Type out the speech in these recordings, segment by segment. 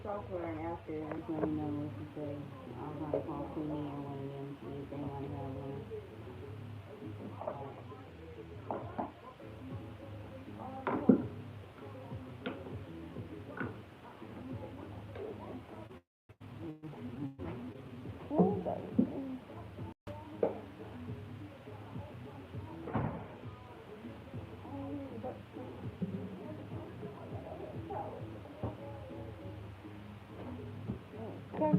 Software and after, just let me know what you say. I'll probably call Queenie or one of them, see if they might have one. Okay.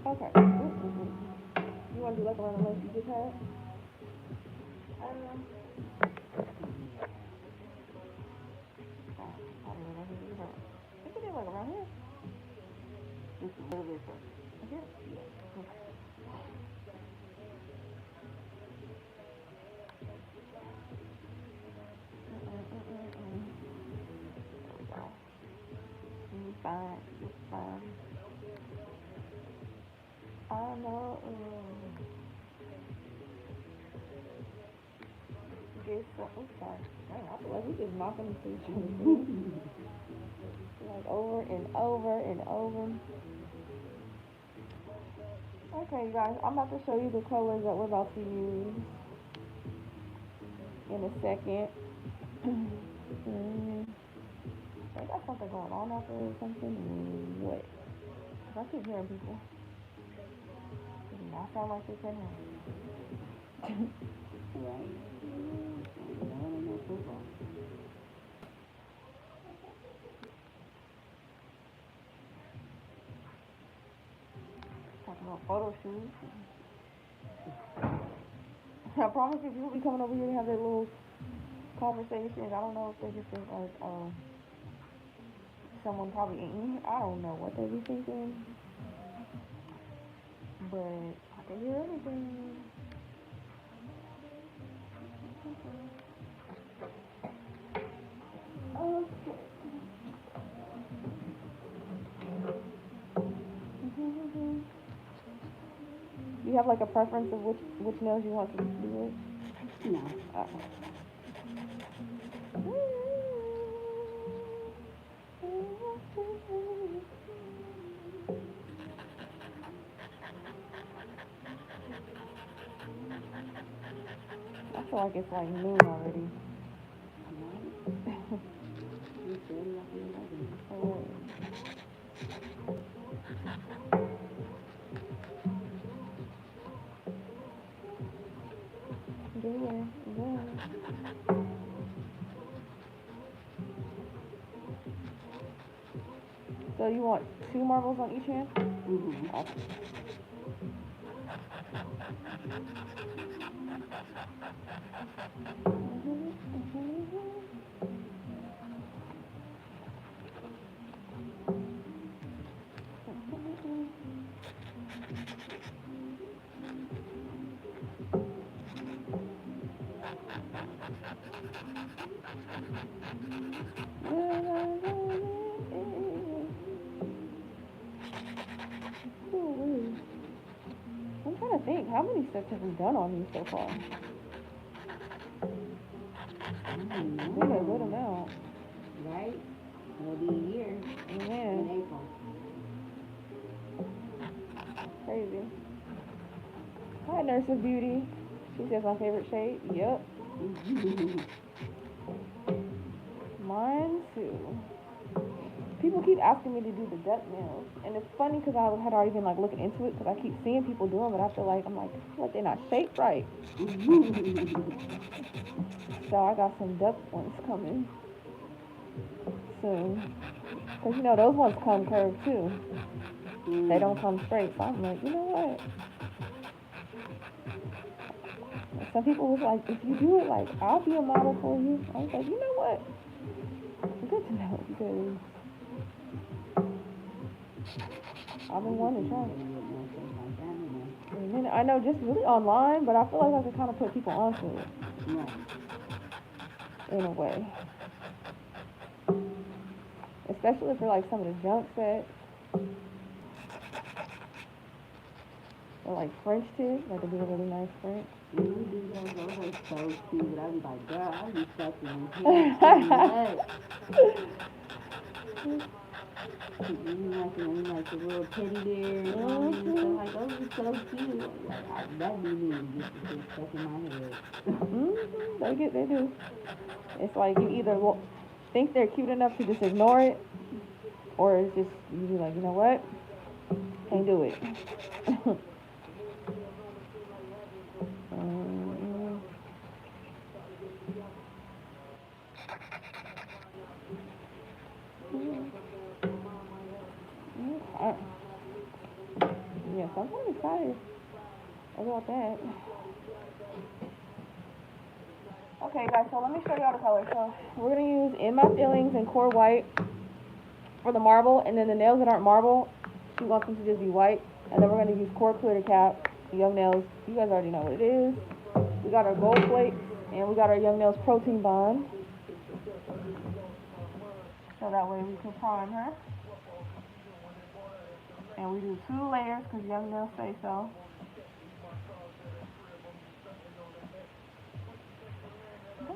Okay. You want to do like around the length you just had? I think it like around here. Just a little bit further. Here? Fine. Fine. I know. Get some. I'm sorry. Dang, I feel like we just knocking these things. Like over and over and over. Okay, you guys, I'm about to show you the colors that we're about to use in a second. They got something going on out there or something. What? I keep hearing people. It does not sound like they can hear. Right. No, no football. Talking about photo shoots. I promise you, people be coming over here to have their little conversations. I don't know if they just think like, someone probably ain't. I don't know what they be thinking, but I can hear everything. Okay. Do you have like a preference of which nails you want to do it? No. I feel like it's like noon already. So you want 2 marbles on each hand? Mm-hmm. Okay. I'm trying to think, how many steps have we done on these so far? I think a good amount. Right? It'll be a year. Amen. In April. Crazy. Hi, Nurse of Beauty. She says my favorite shade. Yep. Mine too. People keep asking me to do the duck nails, and it's funny because I had already been like looking into it because I keep seeing people do them, but I feel like they're not shaped right. So I got some duck ones coming soon, because you know those ones come curved too. They don't come straight. So I'm like, you know what? Some people was like, if you do it, like I'll be a model for you. I was like, you know what? Good to know because I've been wanting to try it. And I know just really online, but I feel like I could kind of put people onto it. in a way. Especially for like some of the junk sets. Or like French tips, like they do a really nice French. Yeah, we do those are so cute. But I be like, girl, I be stuck in here too much. Like the little teddy bears and stuff like those are so cute. Like, that be me just to get stuck in my head. They do. It's like you either think they're cute enough to just ignore it, or it's just you be like, you know what? Can't do it. Yes, I'm kind of excited about that. Okay, guys, so let me show you all the colors. So we're going to use In My Feelings and Core White for the marble, and then the nails that aren't marble, she wants them to just be white. And then we're going to use Core Glitter Cap, Young Nails. You guys already know what it is. We got our gold flakes, and we got our Young Nails Protein Bond. So that way we can prime her. And we do 2 layers because Young Nails say so.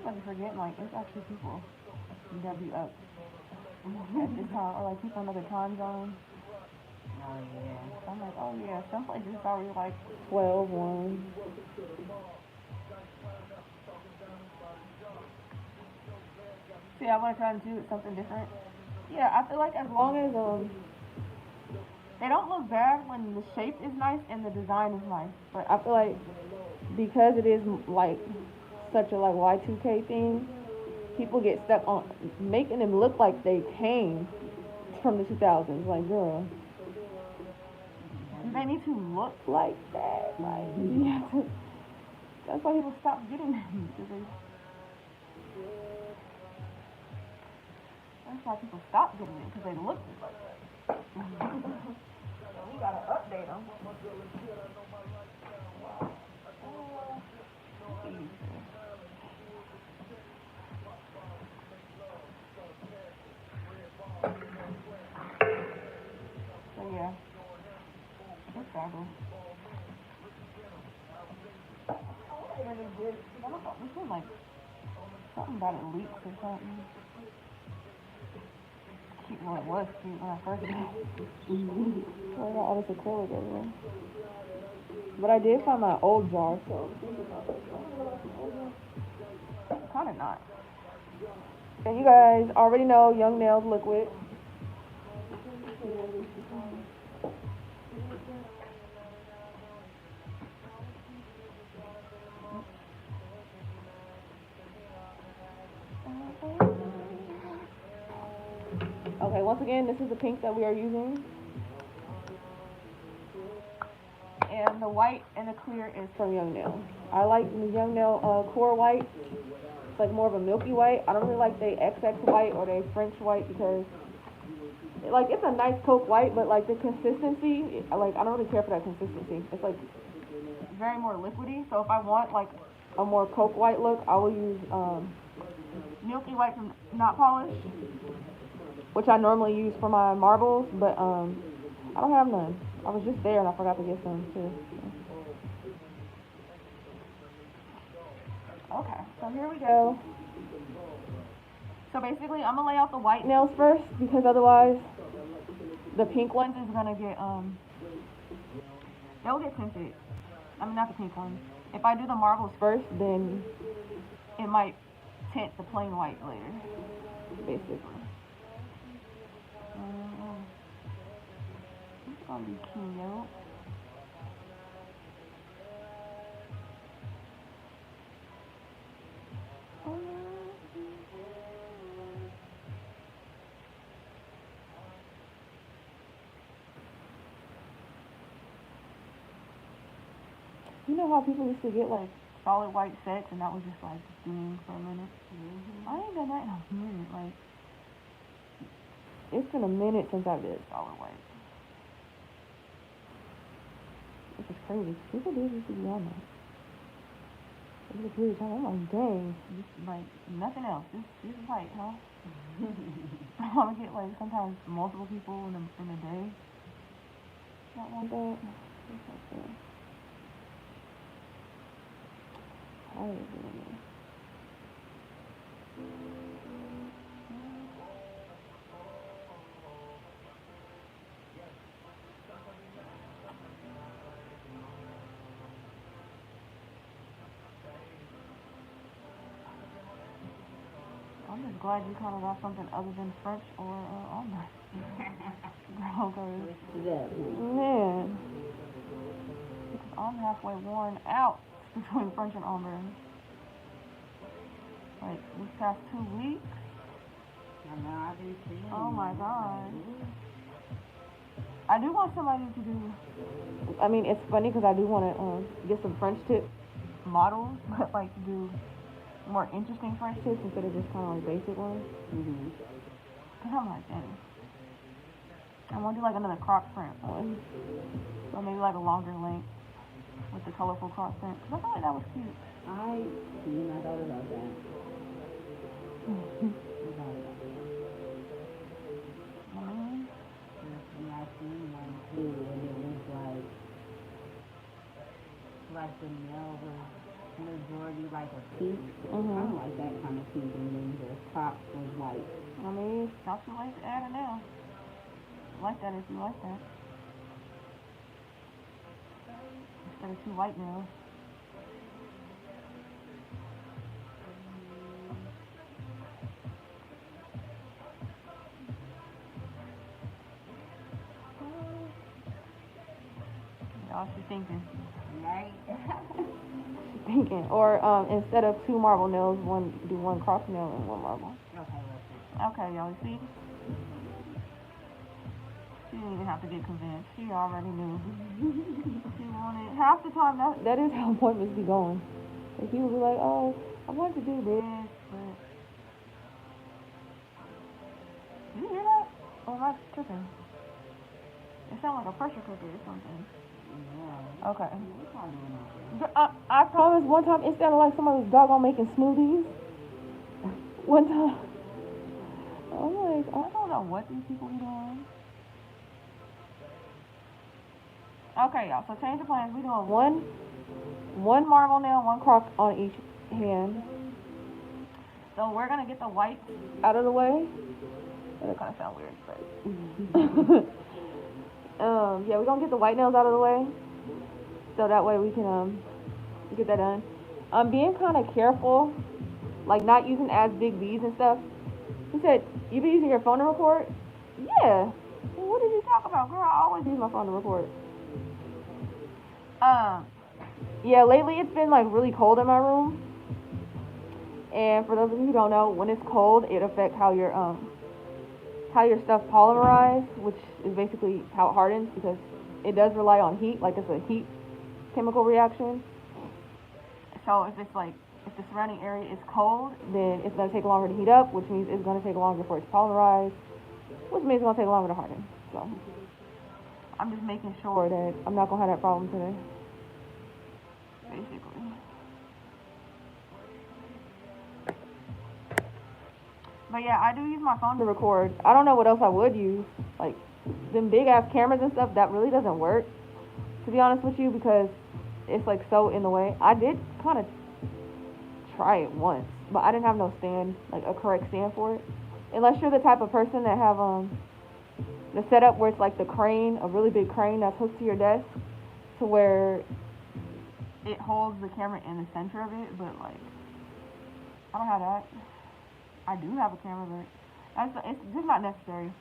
I'm forgetting, like, it's actually people that be up at this time, or like people in other time zones. Oh, yeah. So I'm like, oh, yeah, some places it's already like 12, 1. See, I want to try and do something different. Yeah, I feel like as long as, they don't look bad when the shape is nice and the design is nice. But I feel like because it is, like, such a, like, Y2K thing, people get stuck on making them look like they came from the 2000s. Like, girl, they need to look like that. Like, that's why people stop getting them. That's why people stop getting it, because they look like that. We gotta update them. So yeah, it's fabulous. This is like something about it leaks or something. Cute. Well, it was cute when I first did it. I got all this acrylic everywhere. But I did find my old jar, so kind of not. And you guys already know Young Nails liquid. Okay, once again, this is the pink that we are using. And the white and the clear is from Young Nail. I like the Young Nail Core White. It's like more of a milky white. I don't really like the XX white or the French white because, like, it's a nice Coke white, but like the consistency, like I don't really care for that consistency. It's like very more liquidy. So if I want like a more Coke white look, I will use milky white from Not Polished, which I normally use for my marbles, but I don't have none. I was just there and I forgot to get some too. Okay, so here we go. So basically, I'm gonna lay out the white nails first because otherwise, the pink ones is gonna get they'll get tinted. I mean, not the pink ones. If I do the marbles first, then it might tint the plain white later. Basically. It's gonna be cute. You know how people used to get like solid white sets and that was just like thing for a minute? I ain't done that in a minute. Like, it's been a minute since I did solid white. Which is crazy. People do used to be on that. You look really tired. I'm like, dang. Just, like, nothing else. This is white, huh? I want to get, like, sometimes multiple people in a day. Not want that. It's okay. How are you doing this? I'm just glad you kind of got something other than French or ombre. Girl, man, because I'm halfway worn out between French and ombre. Like these past 2 weeks. I know I've been seeing. Oh my god. I do want somebody to do. I mean, it's funny because I do want to get some French tip models, but like do more interesting French tips instead of just kind of like basic ones. Cause I'm like, dang. I want to do like another croc print one, or maybe like a longer length with the colorful croc print. Cause I thought like that was cute. I thought about that. I seen one too, and it was like the nail was majority like a pink. I don't like that kind of pink, and then the top was white. I mean, it's not too late to add a nail. Like that if you like that. Instead of 2 white nails. Y'all, she's thinking. Right? She's thinking. Or instead of 2 marble nails, do 1 cross nail and 1 marble. Okay, y'all, you see? She didn't even have to get convinced. She already knew. She wanted. Half the time, that is how appointments be going. Like, people be like, oh, I want to do this, but... Did you hear that? Or am I tripping? It sounds like a pressure cooker or something. Yeah. Okay. What's all doing I promise one time it sounded like somebody was doggone making smoothies. One time. I'm like, I don't know what these people be doing. Okay, y'all, so change the plans. We doing one marble nail, 1 croc on each hand. So we're gonna get the white out of the way. That kind of sound weird, but yeah, we're gonna get the white nails out of the way, so that way we can get that done. I'm being kind of careful, like not using as big beads and stuff. He said, you be using your phone to record? Yeah. Well, what did you talk about, girl? I always use my phone to record. Yeah, lately it's been like really cold in my room. And for those of you who don't know, when it's cold, it affects how your stuff polymerizes, which is basically how it hardens, because it does rely on heat, like it's a heat chemical reaction. So if the surrounding area is cold, then it's going to take longer to heat up, which means it's going to take longer for it to polymerize, which means it's going to take longer to harden. So I'm just making sure that I'm not going to have that problem today, basically. But yeah, I do use my phone to record. I don't know what else I would use. Like, them big ass cameras and stuff, that really doesn't work, to be honest with you, because it's like so in the way. I did kind of try it once, but I didn't have no stand, like a correct stand for it. Unless you're the type of person that have the setup where it's like the crane, a really big crane that's hooked to your desk, to where it holds the camera in the center of it, but like, I don't have that. I do have a camera, but it's just not necessary.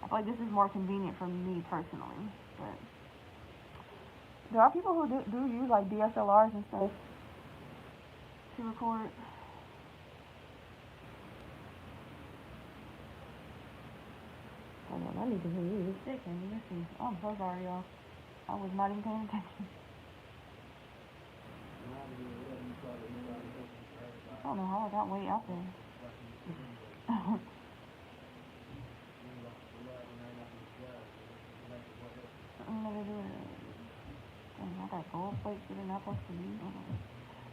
I feel like this is more convenient for me personally. But there are people who do use like DSLRs and stuff to record. Hold on, I need to hear you. It's sick, and listen. I'm so sorry, y'all. I was not even paying attention. I don't know how I got way out there. I got gold plates that are not supposed to be.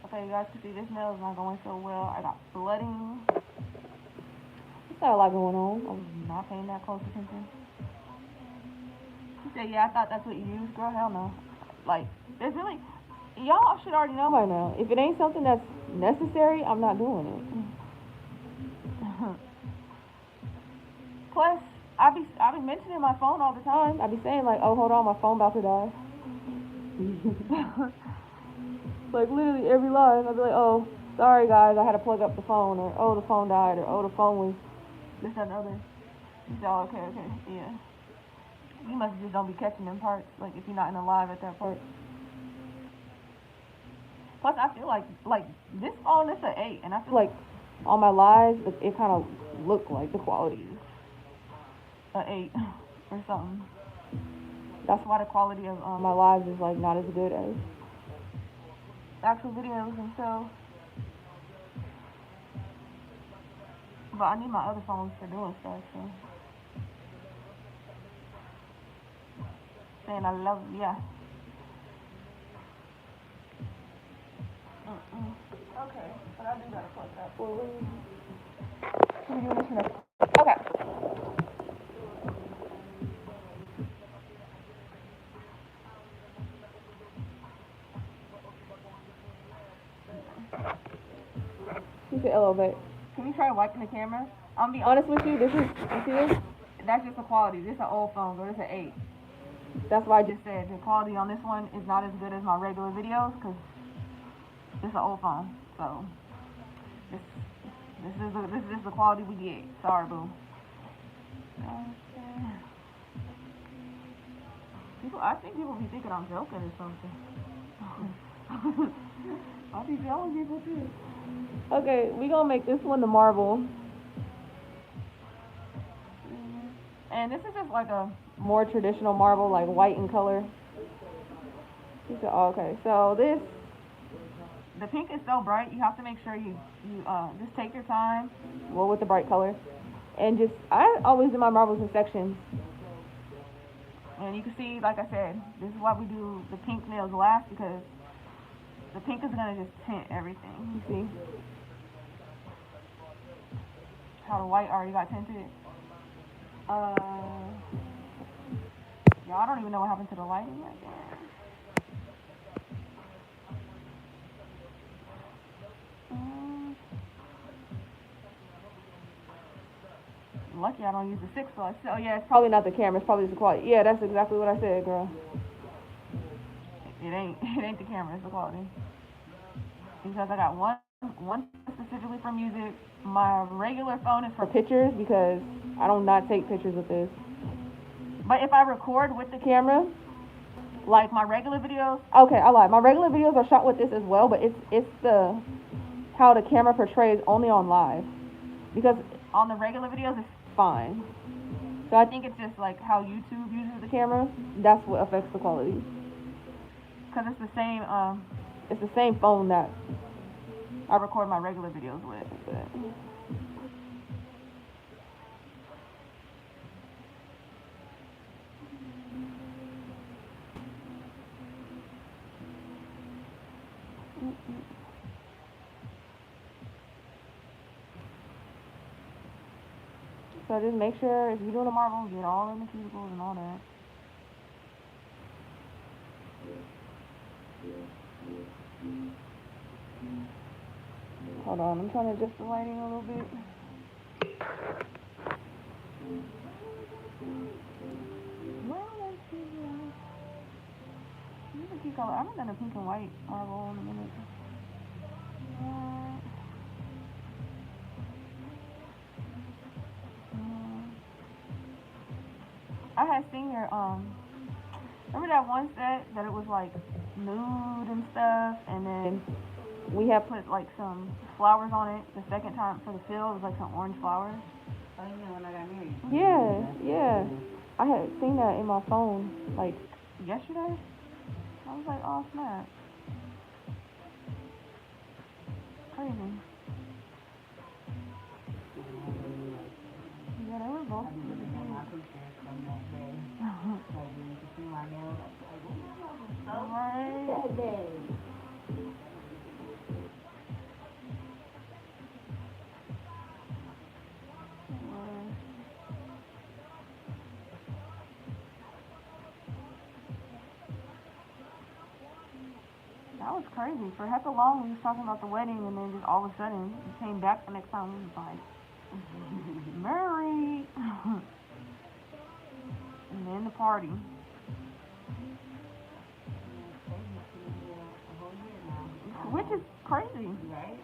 Okay, you guys can see this nail is not going so well. I got flooding. There's not a lot going on. I'm not paying that close attention. She said, yeah, I thought that's what you use. Girl, hell no. Like, there's really, y'all should already know by now. If it ain't something that's necessary, I'm not doing it. Plus, I be mentioning my phone all the time. I be saying like, oh, hold on, my phone about to die. Like literally every live, I'd be like, oh, sorry guys, I had to plug up the phone, or oh, the phone died, or oh, the phone was this, that, and the other. She said, oh, okay, yeah. You must just don't be catching them parts, like if you're not in a live at that part. Plus, I feel like this phone is an 8, and I feel like on my lives, it kind of look like the quality is an 8 or something. That's why the quality of my lives is like not as good as actual videos themselves. But I need my other phones for doing stuff, so. Saying I love ya. Okay, but I do gotta plug that forward. We're doing this next. Okay. You can elevate. Can you try wiping the camera? I'll be honest with you, you see this? That's just the quality. This is an old phone, so this is an 8. That's why I just said the quality on this one is not as good as my regular videos, because it's an old phone. So, this is the quality we get. Sorry, boo. I think people be thinking I'm joking or something. I be telling people too. Okay, we gonna make this one the marble. And this is just like a more traditional marble, like white in color. He said, oh, okay, so the pink is so bright, you have to make sure you just take your time, well, with the bright color. And I always do my marbles in sections. And you can see, like I said, this is why we do the pink nails last, because the pink is gonna just tint everything, you see? How the white already got tinted. Yeah, I don't even know what happened to the lighting right there. Lucky I don't use the 6 plus. So yeah, it's probably not the camera, it's probably the quality. Yeah, that's exactly what I said, girl. It ain't the camera, it's the quality. Because I got one specifically for music. My regular phone is for pictures, because I do not take pictures with this. But if I record with the camera, like my regular videos, okay, I lied. My regular videos are shot with this as well, but it's the how the camera portrays only on live. Because on the regular videos it's fine. So I think it's just like how YouTube uses the camera. That's what affects the quality. Cause it's the same phone that I record my regular videos with. But. So just make sure if you're doing a marble, get all in the cuticles and all that. Hold on, I'm trying to adjust the lighting a little bit. I haven't done a pink and white marble in a minute. I had seen your remember that one set that it was like nude and stuff, and then we had put like some flowers on it the second time for the fill. It was like some orange flowers. Oh, you know when I got married? Yeah. I had seen that in my phone like yesterday. I was like, oh snap. Crazy. Yeah, they were both really good. Right. was crazy. For heck of long, we was talking about the wedding, and then just all of a sudden, we came back the next time. We was like, married, and then the party. Which is crazy. Right?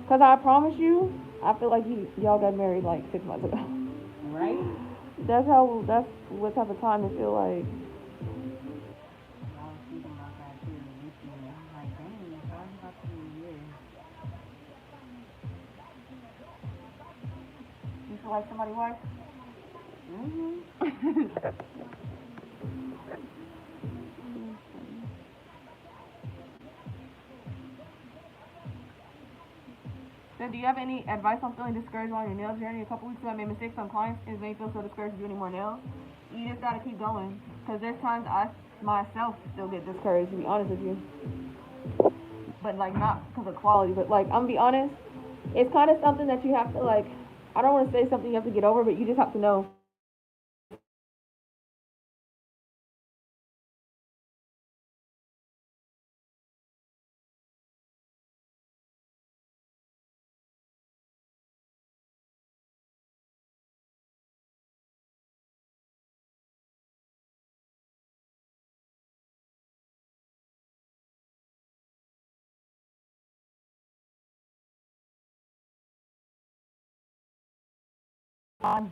Cause I promise you, I feel like y'all got married like 6 months ago. Right? That's what type of time it feel like. I was thinking about that too. Recently. Like, dang, it's already about 2 years. You feel like somebody's wife? So do you have any advice on feeling discouraged on your nail journey? A couple weeks ago, I made mistakes on clients. It made me feel so discouraged to do any more nails. You just gotta keep going. Cause there's times I myself still get discouraged, to be honest with you. But like not because of quality, but like I'm gonna be honest, it's kind of something that you have to like. I don't want to say something you have to get over, but you just have to know.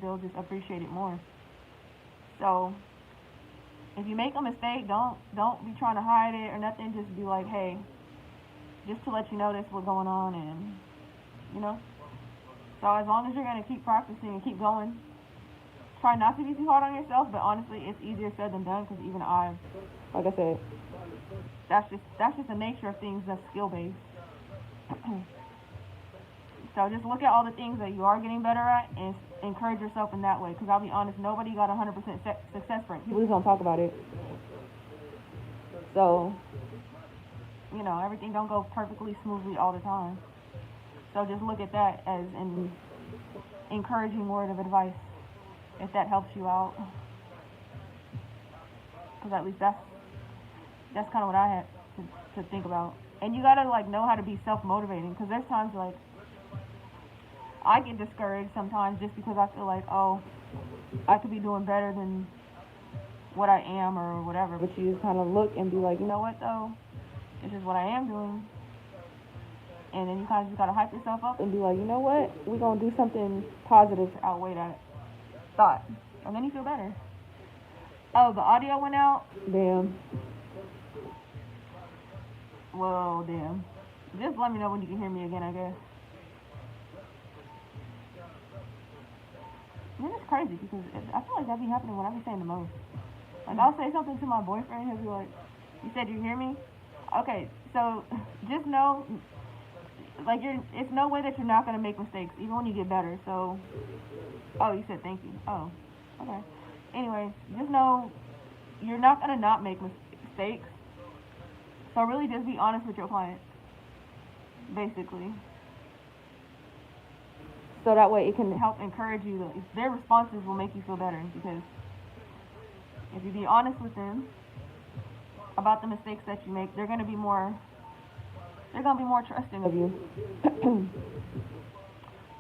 They'll just appreciate it more. So if you make a mistake, don't be trying to hide it or nothing. Just be like, hey, just to let you know this what's going on, and you know. So as long as you're gonna keep practicing and keep going, try not to be too hard on yourself. But honestly, it's easier said than done because even like I said, that's just the nature of things. That's skill based. So just look at all the things that you are getting better at and encourage yourself in that way. Because I'll be honest, nobody got 100% success rate. People just don't talk about it. So, you know, everything don't go perfectly smoothly all the time. So just look at that as an encouraging word of advice, if that helps you out. Because at least that's kind of what I had to think about. And you gotta like know how to be self-motivating. Because there's times like I get discouraged sometimes just because I feel like, oh, I could be doing better than what I am or whatever. But you just kind of look and be like, you know what, though? This is what I am doing. And then you kind of just got to hype yourself up and be like, you know what? We're going to do something positive to outweigh that thought. And then you feel better. Oh, the audio went out? Damn. Well, damn. Just let me know when you can hear me again, I guess. And it's crazy because I feel like that be happening when I be saying the most. Like, I'll say something to my boyfriend, he'll be like, you said you hear me? Okay, so just know, like, it's no way that you're not going to make mistakes, even when you get better. So, oh, you said thank you. Oh, okay. Anyways, just know you're not going to not make mistakes. So really just be honest with your client, basically. So that way it can help encourage you. Their responses will make you feel better, because if you be honest with them about the mistakes that you make, they're gonna be more trusting of you.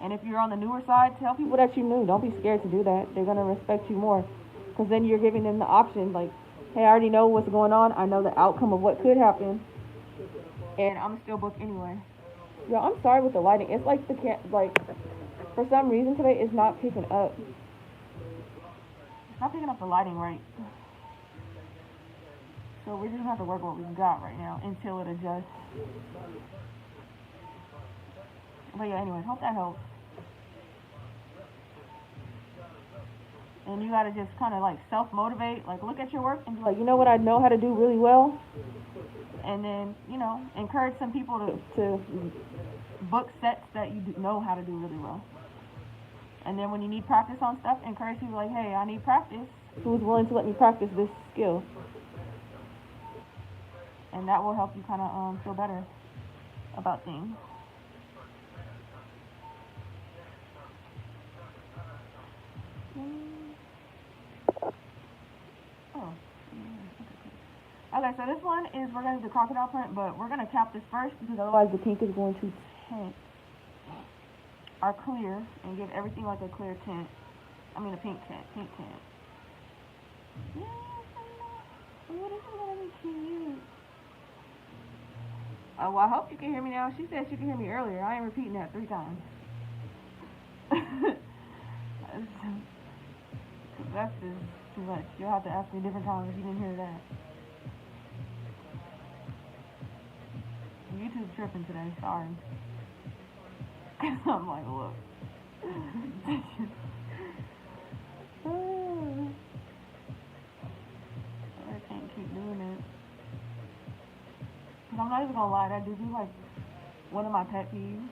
And if you're on the newer side, tell people that you knew. Don't be scared to do that. They're gonna respect you more, because then you're giving them the option, like, hey, I already know what's going on. I know the outcome of what could happen, and I'm still booked anyway. Yo, I'm sorry with the lighting. It's like for some reason today, it's not picking up. It's not picking up the lighting right. So we're just gonna have to work what we've got right now until it adjusts. But yeah, anyway, hope that helps. And you gotta just kind of like self-motivate, like look at your work and be like, you know what I know how to do really well? And then, you know, encourage some people to book sets that you know how to do really well. And then when you need practice on stuff, encourage people like, hey, I need practice. Who's willing to let me practice this skill? And that will help you kind of feel better about things. Oh, okay. Okay, so this one is, we're going to do the crocodile print, but we're going to cap this first because otherwise the pink is going to tint our clear and give everything like a clear tint. I mean a pink tint. Yeah, oh, this is going to be cute. Oh, well, I hope you can hear me now. She said she could hear me earlier. I ain't repeating that 3 times. That's just too much. You'll have to ask me different times if you didn't hear that. YouTube tripping today, sorry. I'm like, look. I can't keep doing it. Cause I'm not even gonna lie, that do be like one of my pet peeves.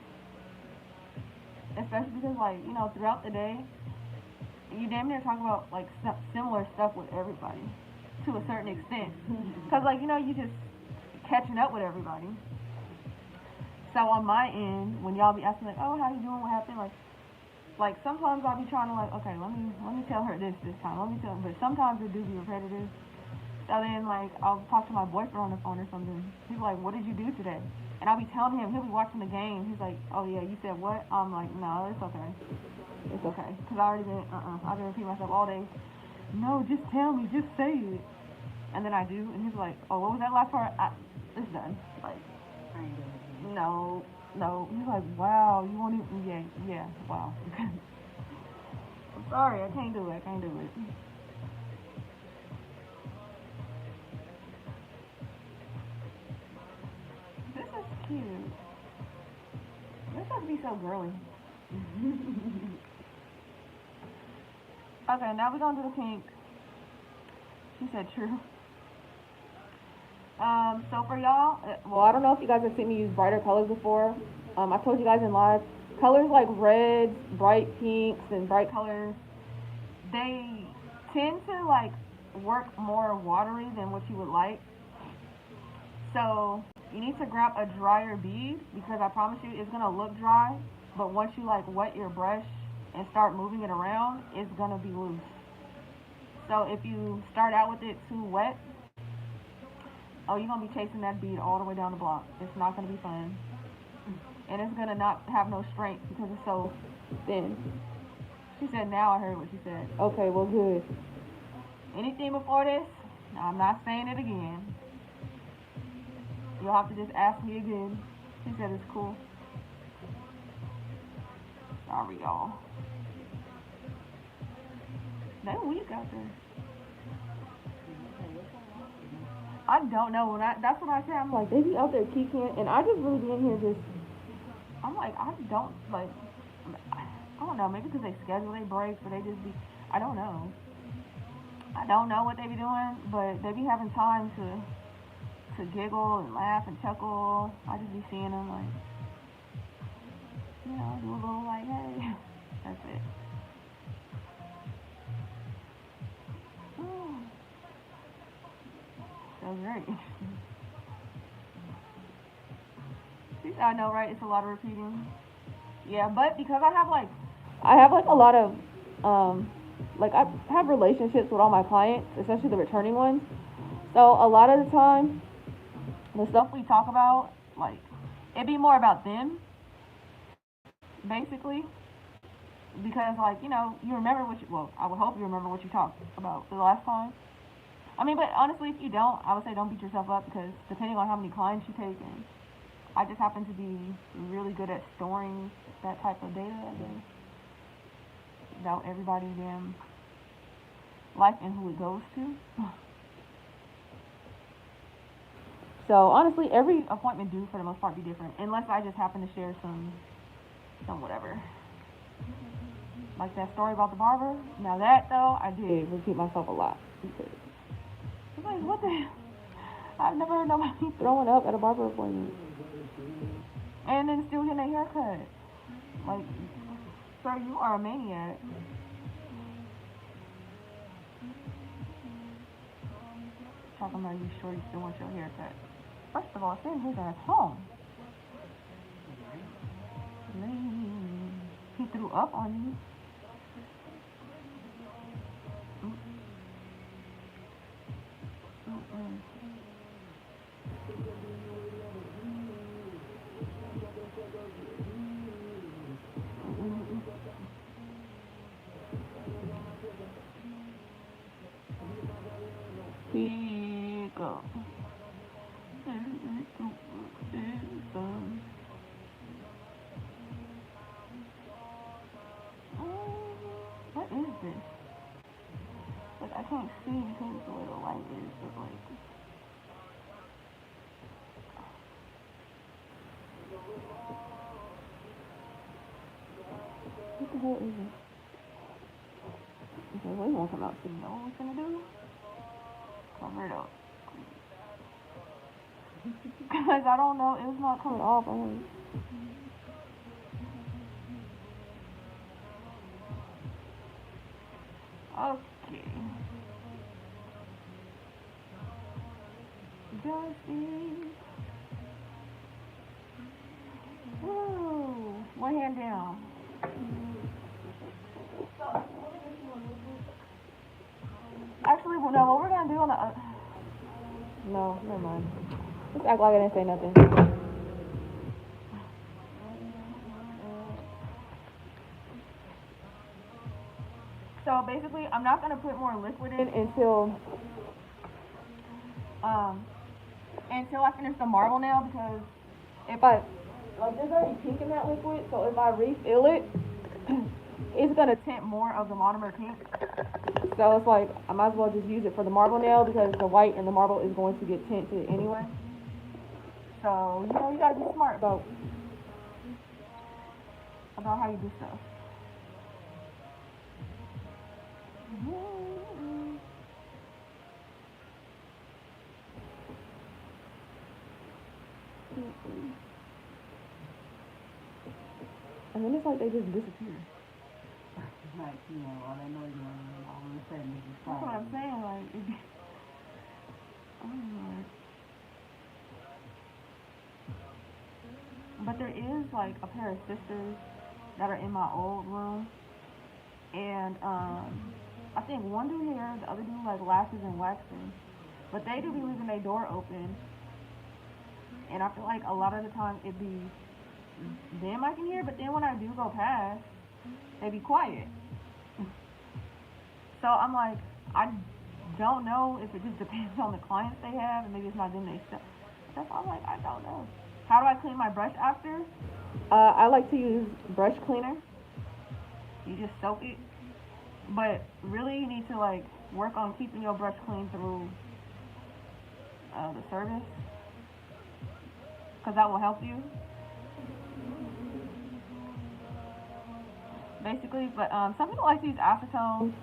Especially because, like, you know, throughout the day, you damn near talk about like similar stuff with everybody to a certain extent. Cause, like, you know, you just catching up with everybody. So on my end, when y'all be asking like, oh, how you doing? What happened? Like sometimes I'll be trying to like, okay, let me tell her this time. But sometimes it do be repetitive. So then like I'll talk to my boyfriend on the phone or something. He's like, what did you do today? And I'll be telling him. He'll be watching the game. He's like, oh yeah, you said what? I'm like, no, it's okay. It's okay. Cause I already been, I've been repeating myself all day. No, just tell me, just say it. And then I do, and he's like, oh, what was that last part? It's done. Like, no. He's like, wow, you won't even, yeah, wow. I'm sorry, I can't do it. This is cute. This has to be so girly. Okay, now we're gonna do the pink. She said true. So for y'all, well, I don't know if you guys have seen me use brighter colors before. I told you guys in live, colors like reds, bright pinks, and bright colors, they tend to like work more watery than what you would like. So you need to grab a drier bead because I promise you it's gonna look dry, but once you like wet your brush and start moving it around, it's gonna be loose. So if you start out with it too wet, oh, you're gonna be chasing that bead all the way down the block. It's not gonna be fun. And it's gonna not have no strength because it's so thin. She said, now I heard what she said. Okay, well, good. Anything before this, I'm not saying it again. You'll have to just ask me again. She said it's cool. Sorry, y'all. They weak out there. I don't know. That's what I said. I'm like, they be out there kicking, and I just really be in here just. I'm like, I don't like. I don't know. Maybe because they schedule their breaks, or they just be. I don't know. I don't know what they be doing, but they be having time to giggle and laugh and chuckle. I just be seeing them like, you know, do a little like, hey. That's it. Oh. That was very interesting. I know, right? It's a lot of repeating. Yeah, but because I have like a lot of like I have relationships with all my clients, especially the returning ones. So a lot of the time, the stuff we talk about, like, it'd be more about them, basically. Because, like, you know, you remember I would hope you remember what you talked about the last time. I mean, but honestly, if you don't, I would say don't beat yourself up because depending on how many clients you take, and I just happen to be really good at storing that type of data, I guess, about everybody's damn life and who it goes to. So honestly, every appointment do for the most part be different, unless I just happen to share some whatever. Like that story about the barber. Now that though, I did repeat myself a lot. I'm like, what the hell? I've never heard nobody throwing up at a barber appointment. And then still getting a haircut. Like, sir, you are a maniac. Talking about you sure you still want your haircut. First of all, send his ass home. He threw up on you. Pick up. What is this? Like, I can't see because the way the light is, but like. What the hell is it? Okay, well, he won't come out soon. You know what we're gonna do? Cover it up. Guys, I don't know. It's not coming off. Okay. Dusty. Woo. One hand down. Actually, well, no, what we're gonna do on the no, never mind. Just act like I didn't say nothing. So basically, I'm not gonna put more liquid in until I finish the marble nail, because if I like, there's already pink in that liquid, so if I refill it, it's gonna tint more of the monomer pink. So it's like, I might as well just use it for the marble nail, because the white and the marble is going to get tinted anyway. So, you know, you gotta be smart about how you do stuff. And then it's like they just disappear. Like, you know, all they know you and all of a sudden it's just that's what I'm saying, like, oh Lord. But there is like a pair of sisters that are in my old room, and I think one do hair, the other do like lashes and waxing, but they do be leaving their door open, and I feel like a lot of the time it be them I can hear, but then when I do go past, they be quiet. So I'm like, I don't know if it just depends on the clients they have, and maybe it's not them they stuff. That's why I'm like, I don't know. How do I clean my brush after? I like to use brush cleaner. You just soak it. But really you need to like work on keeping your brush clean through the service, because that will help you. Basically, but some people like to use acetone.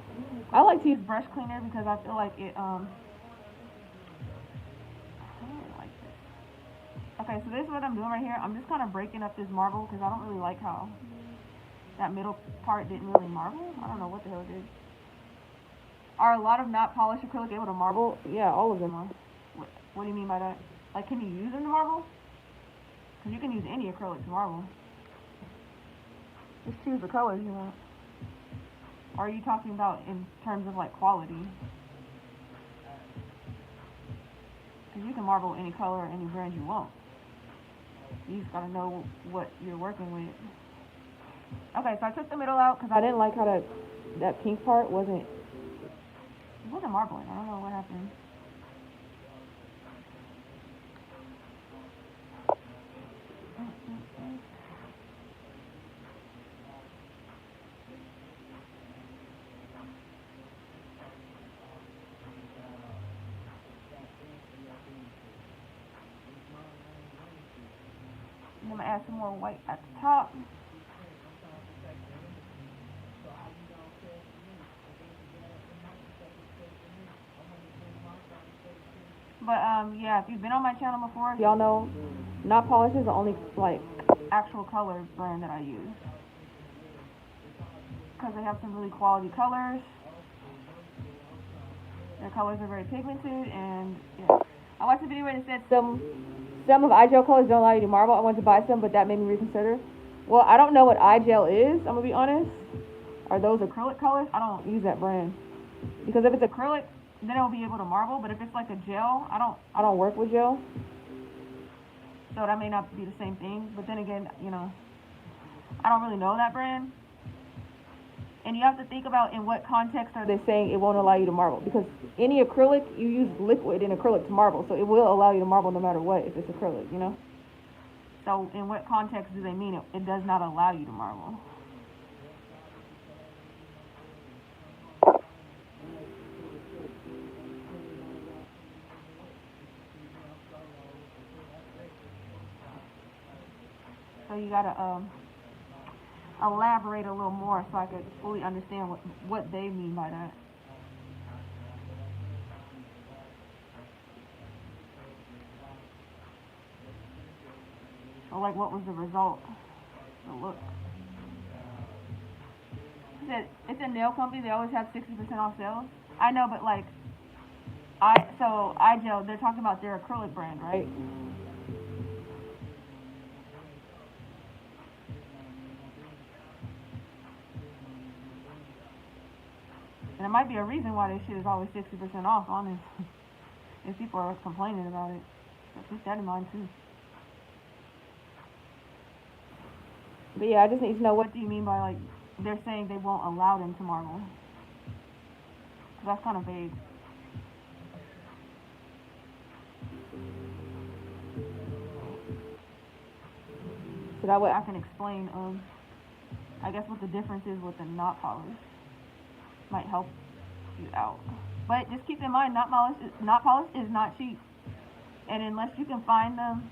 I like to use brush cleaner because I feel like it I really like this. Okay, so this is what I'm doing right here. I'm just kind of breaking up this marble because I don't really like how that middle part didn't really marble. I don't know what the hell it did. Are a lot of matte polish acrylic able to marble? Yeah, all of them are. What do you mean by that? Like, can you use them to marble? Because you can use any acrylic to marble. Just choose the colors you want. Or are you talking about in terms of like quality? Because you can marble any color or any brand you want. You just gotta know what you're working with. Okay, so I took the middle out because I didn't like how that pink part wasn't marbling. I don't know what happened. I'm gonna add some more white at the top. But yeah, if you've been on my channel before, y'all know Not Polish is the only like actual color brand that I use, because they have some really quality colors. Their colors are very pigmented, and yeah. I watched a video where it said some of iGel colors don't allow you to marble. I wanted to buy some, but that made me reconsider. Well, I don't know what iGel is, I'm gonna be honest. Are those acrylic colors? I don't use that brand, because if it's acrylic, then it'll be able to marble. But if it's like a gel, I don't work with gel, so that may not be the same thing. But then again, you know, I don't really know that brand. And you have to think about in what context are they saying it won't allow you to marble. Because any acrylic, you use liquid in acrylic to marble. So it will allow you to marble no matter what if it's acrylic, you know? So in what context do they mean it? It does not allow you to marble. So you gotta elaborate a little more so I could fully understand what they mean by that. Or like what was the result? The look. It's a nail company, they always have 60% off sales. I know, but like iGel, they're talking about their acrylic brand, right? And there might be a reason why this shit is always 60% off, honestly. If people are complaining about it. So keep that in mind too. But yeah, I just need to know, what do you mean by like they're saying they won't allow them to marble? Because that's kind of vague. So that way I can explain, I guess what the difference is with the not polish. Might help you out. But just keep in mind, not polish is not cheap. And unless you can find them,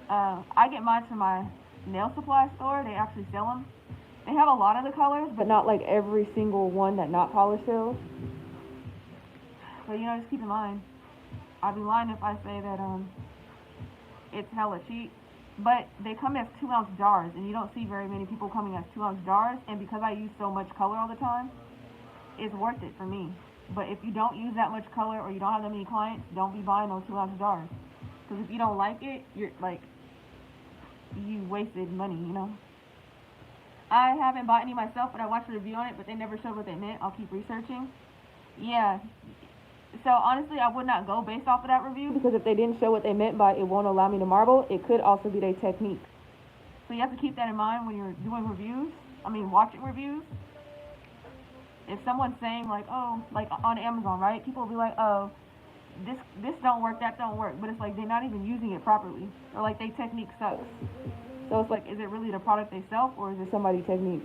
I get mine from my nail supply store. They actually sell them. They have a lot of the colors, but not like every single one that not polished sells. But you know, just keep in mind, I'd be lying if I say that it's hella cheap. But they come as 2-ounce jars, and you don't see very many people coming as 2-ounce jars. And because I use so much color all the time, it's worth it for me. But if you don't use that much color, or you don't have that many clients, don't be buying those 2-ounce jars. Because if you don't like it, you're like, you wasted money, you know. I haven't bought any myself, but I watched a review on it, but they never showed what they meant. I'll keep researching. Yeah. So honestly, I would not go based off of that review, because if they didn't show what they meant by it won't allow me to marble, it could also be their technique. So you have to keep that in mind when you're doing reviews. Watching reviews. If someone's saying like, oh, like on Amazon, right? People will be like, oh, this don't work, that don't work. But it's like they're not even using it properly. Or like their technique sucks. So it's like, is it really the product they sell, or is it somebody's technique?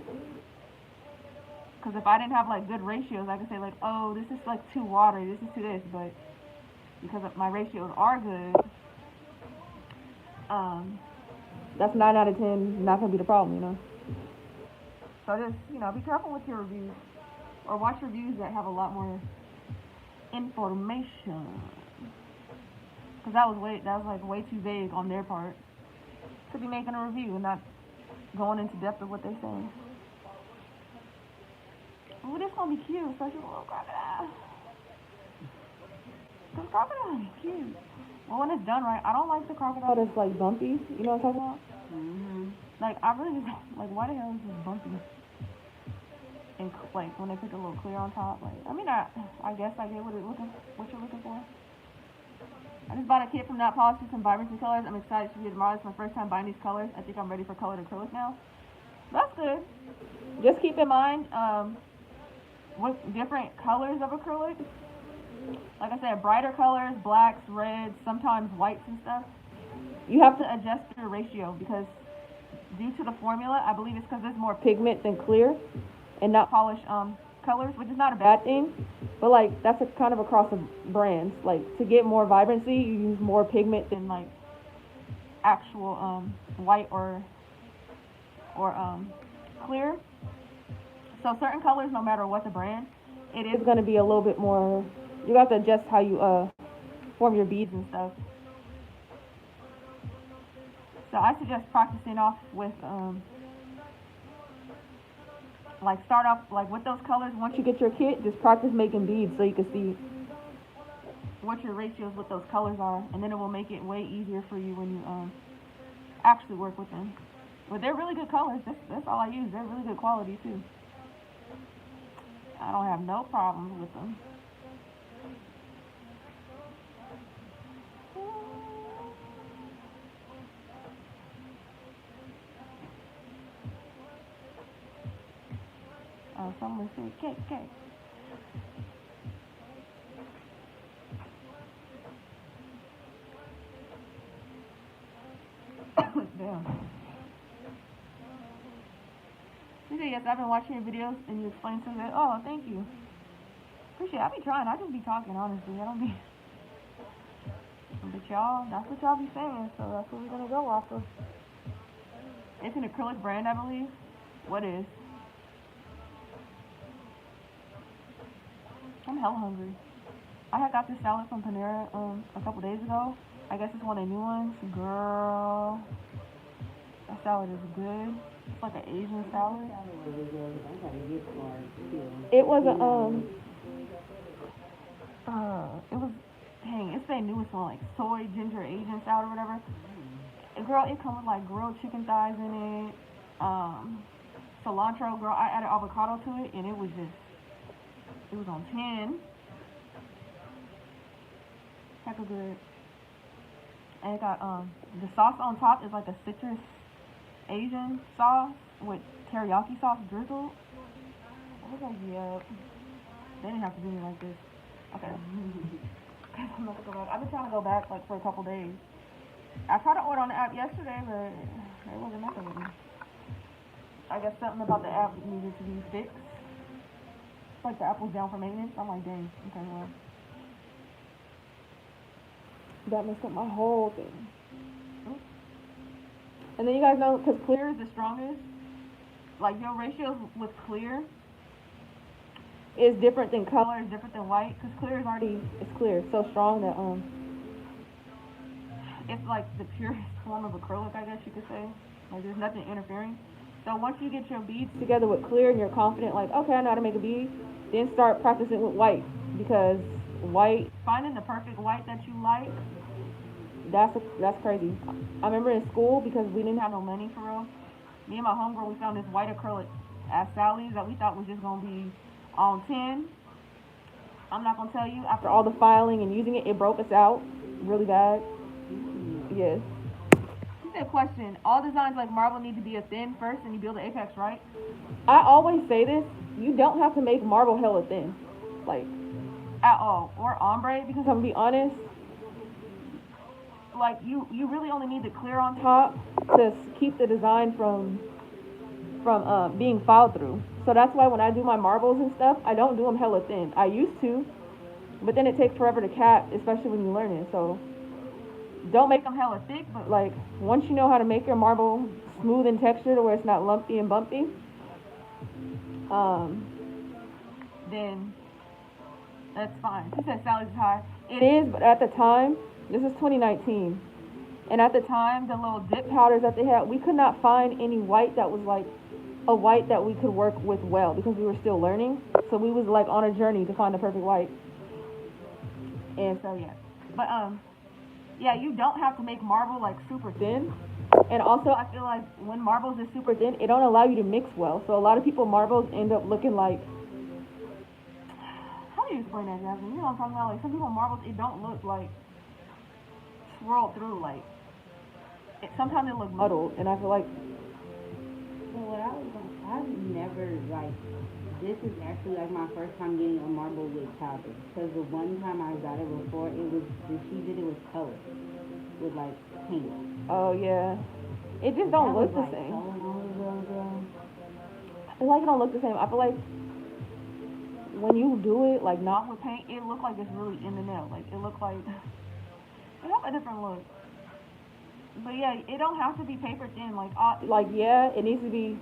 Because if I didn't have like good ratios, I could say like, oh, this is like too watery, this is too this. But because my ratios are good, that's 9 out of 10 not gonna be the problem, you know. So just, you know, be careful with your reviews, or watch reviews that have a lot more information. Because that was like way too vague on their part to be making a review and not going into depth of what they're saying. Ooh, this gonna be cute, especially with a little crocodile. The crocodile is cute. Well, when it's done right, I don't like the crocodile that's like bumpy. You know what I'm talking about? Like, I really just, like, why the hell is this bumpy? And like when they put the little clear on top, like, I guess I get what you're looking for. I just bought a kit from Not Polished with some vibrancy colors. I'm excited to be tomorrow. It's my first time buying these colors. I think I'm ready for colored acrylic now. That's good. Just keep in mind, with different colors of acrylic, like I said, brighter colors, blacks, reds, sometimes whites and stuff, you have to adjust your ratio, because due to the formula, I believe it's because there's more pigment than clear and not polished colors, which is not a bad thing, but like that's a kind of across the brands. Like, to get more vibrancy, you use more pigment than like actual white or clear. So certain colors, no matter what the brand, it is going to be a little bit more, you have to adjust how you form your beads and stuff. So I suggest practicing off with like, start off like with those colors. Once you get your kit, just practice making beads so you can see what your ratios with those colors are, and then it will make it way easier for you when you actually work with them. But they're really good colors. That's all I use. They're really good quality too. I don't have no problems with them. Someone said cake, cake. Damn. She said, yes, I've been watching your videos and you explain to me. Oh, thank you. Appreciate it. I be trying. I just be talking, honestly. I don't be. But y'all, that's what y'all be saying, so that's what we're gonna go off of. It's an acrylic brand, I believe. What is? I'm hella hungry. I had got this salad from Panera a couple days ago. I guess it's one of the new ones. Girl, that salad is good. It's like an Asian salad. It was it was, dang, it's their newest one, like soy ginger Asian salad or whatever. Girl, it comes with like grilled chicken thighs in it, cilantro. Girl, I added avocado to it, and it was on 10. Heck of good. And it got the sauce on top is like a citrus Asian sauce with teriyaki sauce drizzled. I was like, yeah, they didn't have to do me like this. Okay. I'm not gonna go back. I've been trying to go back like for a couple days. I tried to order on the app yesterday, but it wasn't messing with me. I guess something about the app needed to be fixed. It's like the app was down for maintenance. I'm like, dang, okay, well. That messed up my whole thing. Oops. And then you guys know, because clear is the strongest, like your ratios with clear is different than color, is different than white, because clear is already, it's clear, it's so strong that, it's like the purest form of acrylic, I guess you could say. Like there's nothing interfering. So once you get your beads together with clear and you're confident, like, okay, I know how to make a bead, then start practicing with white, because white, finding the perfect white that you like, that's crazy. I remember in school, because we didn't have no money for real, me and my homegirl, we found this white acrylic at Sally's that we thought was just gonna be on 10. I'm not gonna tell you, after all the filing and using it, it broke us out really bad. Yes. She said, question, all designs like marble need to be a thin first and you build the apex, right? I always say this, you don't have to make marble hella thin, like, at all, or ombre, because I'm gonna be honest, like, you really only need the clear on top to keep the design from being filed through. So that's why when I do my marbles and stuff, I don't do them hella thin. I used to, but then it takes forever to cap, especially when you learn it, so don't make them hella thick, but like, once you know how to make your marble smooth and textured where it's not lumpy and bumpy, then that's fine. She said Sally's high. It is, but at the time, this is 2019, and at the time, the little dip powders that they had, we could not find any white that was like a white that we could work with well, because we were still learning, so we was like on a journey to find the perfect white. And so yeah, but yeah, you don't have to make marble like super thin. And also, I feel like when marbles is super thin, it don't allow you to mix well. So a lot of people marbles end up looking like, how do you explain that, Jasmine? You know what I'm talking about? Like some people marbles, it don't look like swirled through. Like sometimes it look muddled, and I feel like. So what I've never like. This is actually like my first time getting a marble with powder, because the one time I got it before, she did it with color, with like paint. Oh yeah, it just don't look the same. It's like it don't look the same. I feel like when you do it like not with paint, it look like it's really in the nail. Like it look like it have a different look. But yeah, it don't have to be paper thin. Like yeah, it needs to be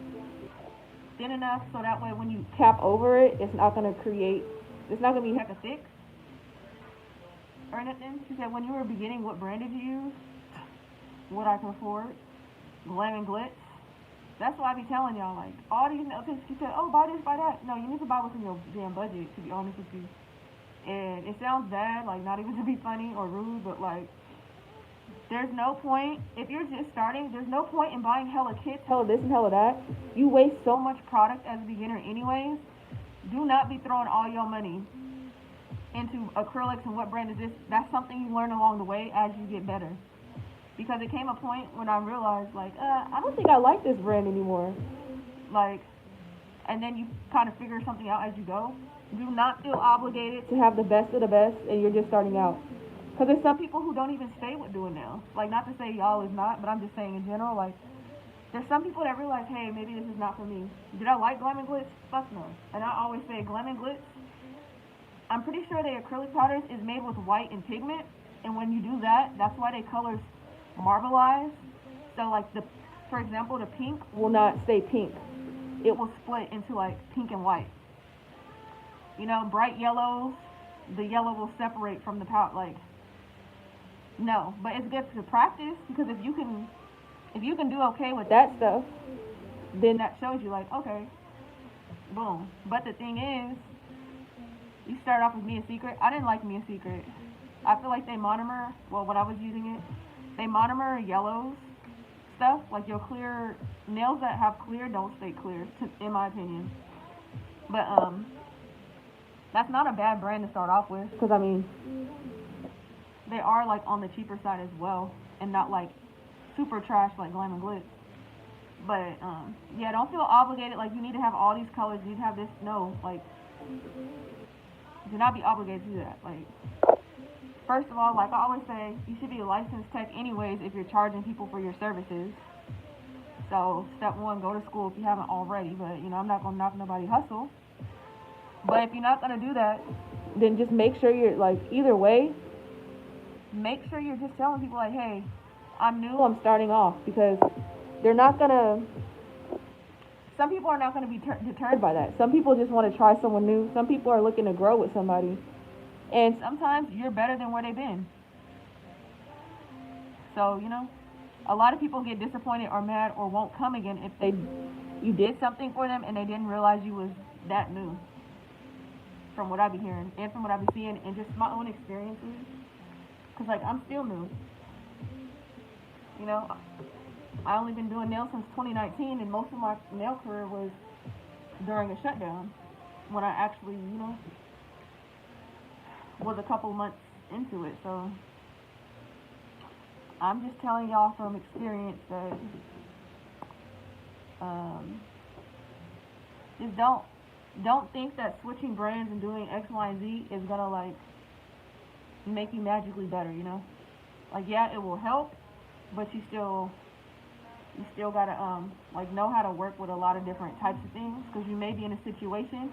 thin enough so that way when you tap over it, it's not gonna be hecka thick or anything. She said, when you were beginning, what brand did you use? What I can afford, Glam and Glitz. That's why I be telling y'all, like, all these nail tips. She said, oh, buy this, buy that. No, you need to buy what's in your damn budget, to be honest with you. And it sounds bad, like, not even to be funny or rude, but like, there's no point, if you're just starting, there's no point in buying hella kits, hella this and hella that. You waste so much product as a beginner anyways. Do not be throwing all your money into acrylics and what brand is this. That's something you learn along the way as you get better. Because it came a point when I realized, like, I don't think I like this brand anymore. Like, and then you kind of figure something out as you go. Do not feel obligated to have the best of the best and you're just starting out. Because there's some people who don't even stay with doing nails. Like, not to say y'all is not, but I'm just saying in general, like, there's some people that realize, hey, maybe this is not for me. Did I like Glam and Glitz? Fuck no. And I always say Glam and Glitz, I'm pretty sure the acrylic powders is made with white and pigment. And when you do that, that's why they colors marbleize. So, like, for example, the pink will not stay pink. It will split into, like, pink and white. You know, bright yellows, the yellow will separate from the powder. Like, no. But it's good to practice, because if you can do okay with that stuff, then that shows you, like, okay, boom. But the thing is, you start off with Mia Secret. I didn't like Mia Secret. I feel like they monomer, well, when I was using it, they monomer yellows stuff. Like, your clear, nails that have clear don't stay clear, in my opinion. But, that's not a bad brand to start off with. Because, I mean, they are, like, on the cheaper side as well. And not, like, super trash like Glam and Glitz. But, yeah, don't feel obligated. Like, you need to have all these colors. You need to have this. No, like, do not be obligated to do that. Like, first of all, like I always say, you should be a licensed tech anyways if you're charging people for your services. So, step one, go to school if you haven't already. But, you know, I'm not going to knock nobody's hustle. But if you're not going to do that, then just make sure you're, like, either way, make sure you're just telling people, like, hey, I'm new, I'm starting off. Because they're not going to, some people are not going to be deterred by that. Some people just want to try someone new. Some people are looking to grow with somebody. And sometimes you're better than where they've been. So, you know, a lot of people get disappointed or mad or won't come again if you did something for them and they didn't realize you was that new. From what I be hearing and from what I be seeing and just my own experiences. Because, like, I'm still new. You know, I only been doing nails since 2019, and most of my nail career was during a shutdown when I actually, you know, was a couple months into it. So I'm just telling y'all from experience that just don't think that switching brands and doing X, Y, and Z is gonna, like, make you magically better, you know? Like, yeah, it will help, but you still gotta, like, know how to work with a lot of different types of things, because you may be in a situation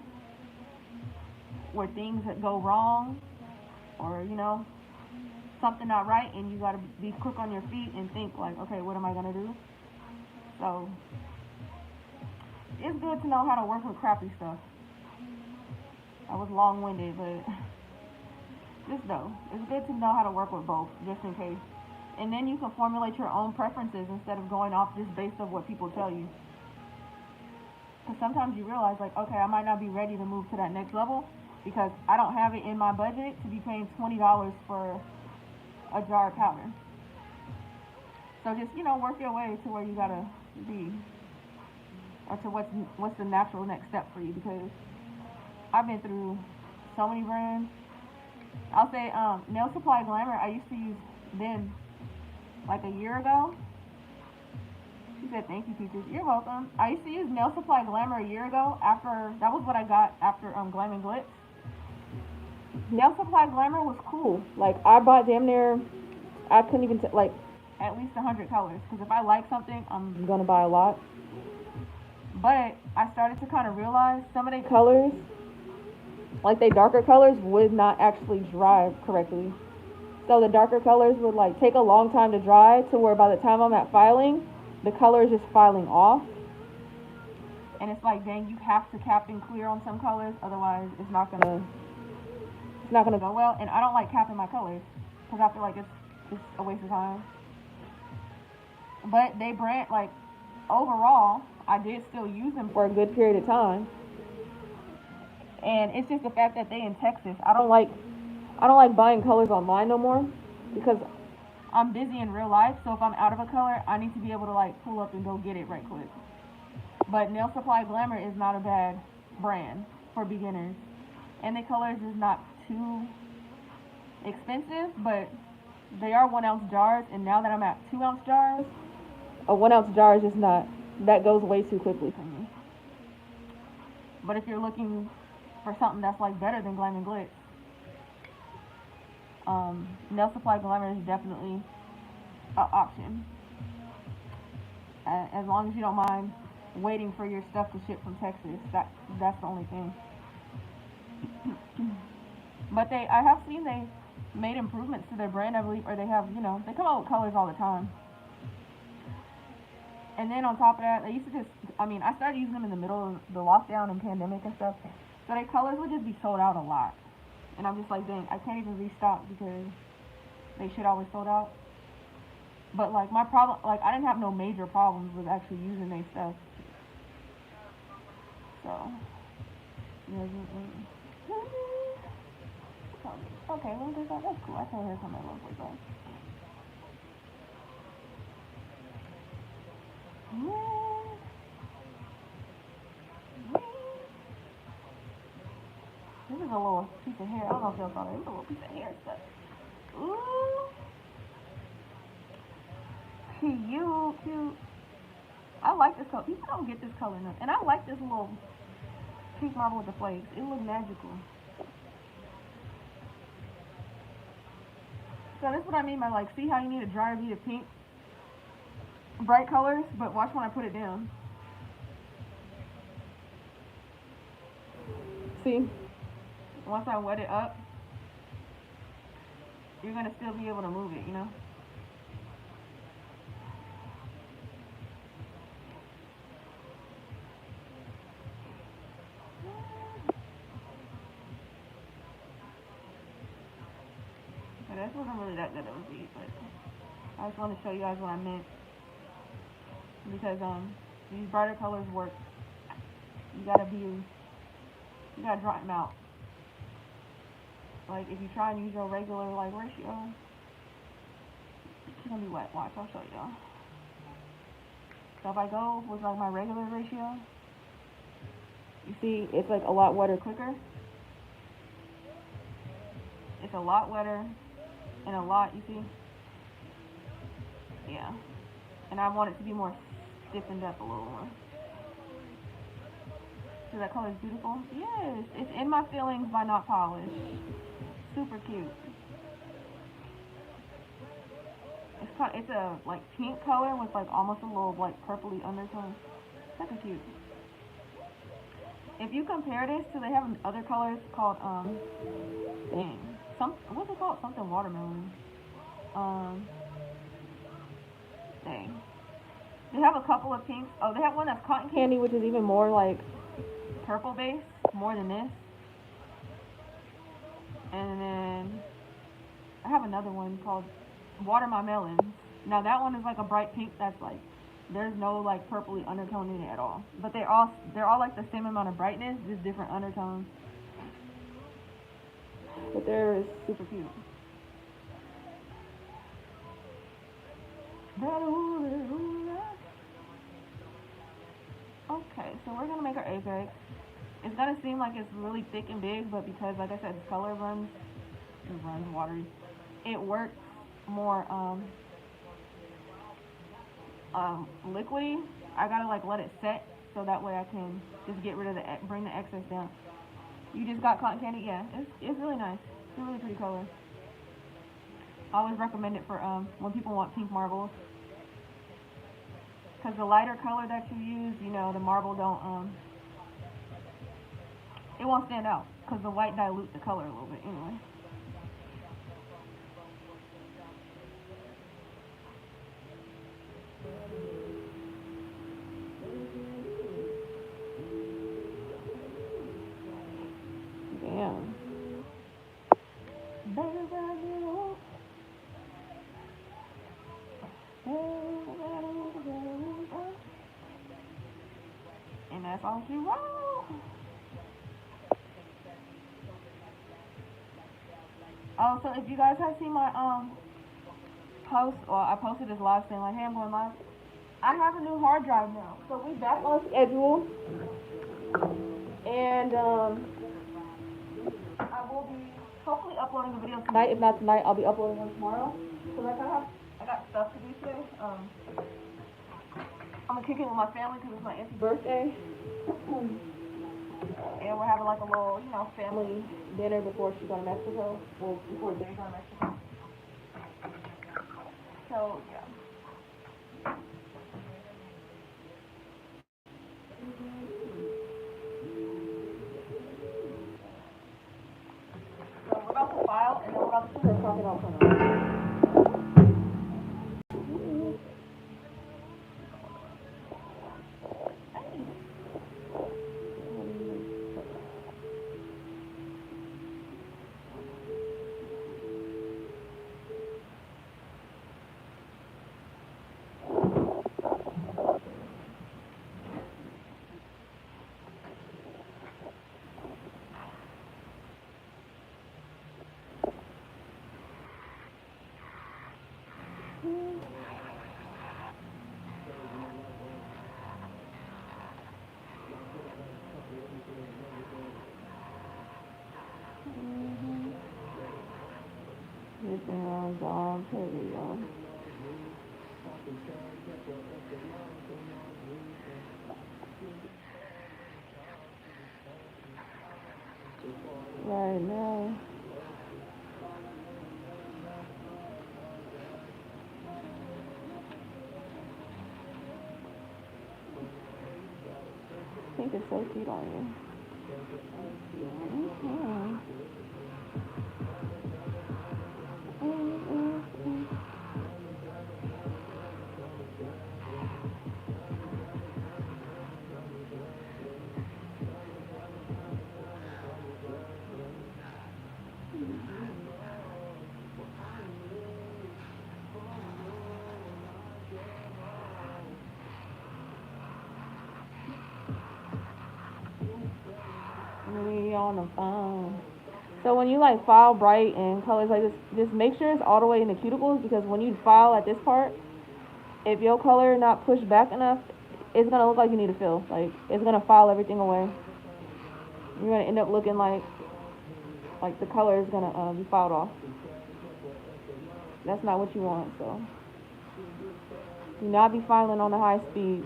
where things that go wrong, or, you know, something not right, and you gotta be quick on your feet and think, like, okay, what am I gonna do? So, it's good to know how to work with crappy stuff. I was long-winded, but just know, it's good to know how to work with both, just in case. And then you can formulate your own preferences instead of going off just based on what people tell you. Because sometimes you realize, like, okay, I might not be ready to move to that next level because I don't have it in my budget to be paying $20 for a jar of powder. So just, you know, work your way to where you gotta be, or to what's the natural next step for you. Because I've been through so many brands. I'll say Nail Supply Glamour, I used to use then, like a year ago. She said, thank you, Peaches. You're welcome. I used to use Nail Supply Glamour a year ago. That was what I got after Glam and Glitz. Nail Supply Glamour was cool. Like, I bought damn near, I couldn't even, like, at least 100 colors. Because if I like something, I'm going to buy a lot. But I started to kind of realize some of the colors, like they darker colors, would not actually dry correctly. So the darker colors would, like, take a long time to dry, to where by the time I'm at filing, the color is just filing off. And it's like, dang, you have to cap and clear on some colors, otherwise it's not gonna go well. And I don't like capping my colors, because I feel like it's a waste of time. But they brand, like, overall, I did still use them for a good period of time. And it's just the fact that they in Texas. I don't like buying colors online no more, because I'm busy in real life. So if I'm out of a color, I need to be able to, like, pull up and go get it right quick. But Nail Supply Glamour is not a bad brand for beginners. And the colors is not too expensive, but they are 1 ounce jars. And now that I'm at 2 ounce jars, a 1 ounce jar is just not, that goes way too quickly for me. But if you're looking for something that's like better than Glam and Glitz, Nail Supply Glamour is definitely an option. As long as you don't mind waiting for your stuff to ship from Texas, that's the only thing. But I have seen they made improvements to their brand, I believe, or they have, they come out with colors all the time. And then on top of that, they used to I started using them in the middle of the lockdown and pandemic and stuff, so their colors would just be sold out a lot. And I'm just like, dang, I can't even restock because they shit always sold out. But like my problem, like I didn't have no major problems with actually using their stuff. So, okay, well that's cool. I tell her come my love with that. This is a little piece of hair. I don't know if y'all saw that. It's a little piece of hair stuff. Ooh. Cute. I like this color. People don't get this color enough. And I like this little pink marble with the flakes. It looks magical. So that's what I mean by like, see how you need a drier bead of pink? Bright colors, but watch when I put it down. See? Once I wet it up, you're going to still be able to move it, So this wasn't really that good of a bead, but I just want to show you guys what I meant. Because these brighter colors work. You gotta dry them out. Like if you try and use your regular like ratio, it's gonna be wet. Watch, I'll show y'all. So if I go with like my regular ratio, you see it's like a lot wetter quicker. It's a lot wetter and a lot, you see? Yeah. And I want it to be more stiffened up a little more. So that color is beautiful? Yes, it's In My Feelings by Not Polished. Super cute. It's a like pink color with like almost a little like purpley undertone. Super cute. If you compare this to, they have other colors called what's it called? Something watermelon. They have a couple of pinks. Oh, they have one that's cotton candy, which is even more like purple base, more than this. And then I have another one called Water My Melons. Now that one is like a bright pink that's like, there's no like purpley undertone in it at all. But they're all like the same amount of brightness, just different undertones. But they're super cute. Okay, so we're gonna make our apex. It's gonna seem like it's really thick and big, but because like I said, this color runs watery. It works more liquidy. I gotta like let it set so that way I can just get rid of bring the excess down. You just got cotton candy? Yeah, it's really nice. It's a really pretty color. I always recommend it for when people want pink marbles. Because the lighter color that you use, the marble don't, it won't stand out. Because the white dilutes the color a little bit anyway. Damn. And that's all she wrote. Oh, so if you guys have seen my post, or I posted this live saying like, hey, I'm going live. I have a new hard drive now, so we back on schedule. And I will be hopefully uploading a video tonight. If not tonight, I'll be uploading one tomorrow. Cause I got stuff to do today. I'm gonna kick it with my family because it's my auntie's birthday. And we're having like a little, family dinner before she go to Mexico. Well, before they go to Mexico. So yeah. So we're about to file, and then we're about to put her crocodile print on. This is all pretty, y'all. Right now. I think it's so cute on you. Mm-hmm. We on the phone. So when you like file bright and colors like this, just make sure it's all the way in the cuticles, because when you file at this part, if your color not pushed back enough, it's gonna look like you need to fill. Like it's gonna file everything away. You're gonna end up looking like the color is gonna be filed off. That's not what you want. So do not be filing on the high speed,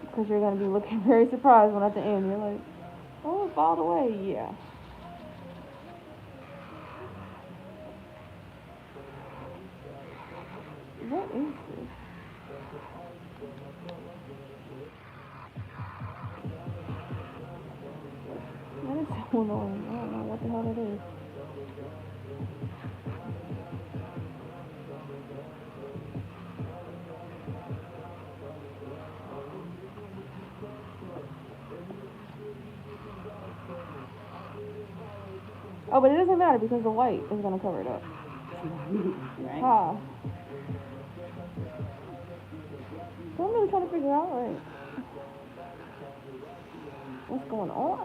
because you're gonna be looking very surprised when at the end you're like, oh, it filed away. Yeah. What is this? That is so annoying. I don't know what the hell it is. Oh, but it doesn't matter because the white is gonna cover it up. Right? Ha. So I'm really trying to figure out, like, what's going on.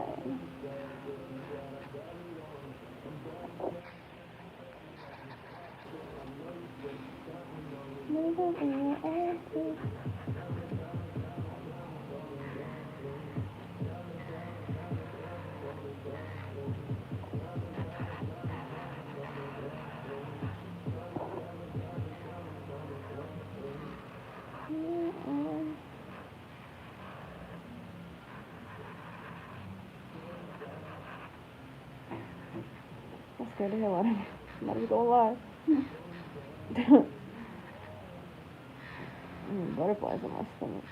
That scared the hell out of me. I'm not even gonna lie. Butterflies in my stomach.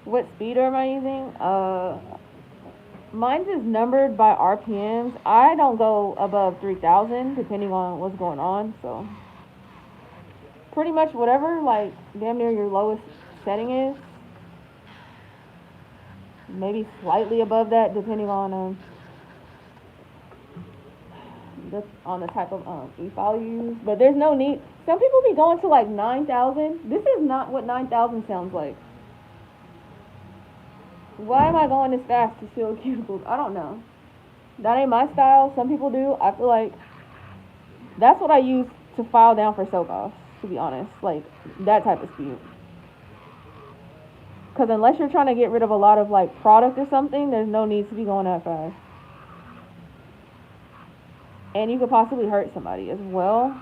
What speeder am I using? Mine's is numbered by RPMs. I don't go above 3,000 depending on what's going on. So pretty much whatever, like, damn near your lowest setting is. Maybe slightly above that depending on the type of e-file you use. But there's no need. Some people be going to like 9,000. This is not what 9,000 sounds like. Why am I going this fast to fill cuticles? I don't know. That ain't my style. Some people do. I feel like that's what I use to file down for soap offs, to be honest. Like that type of speed. Because unless you're trying to get rid of a lot of like product or something, there's no need to be going that fast. And you could possibly hurt somebody as well.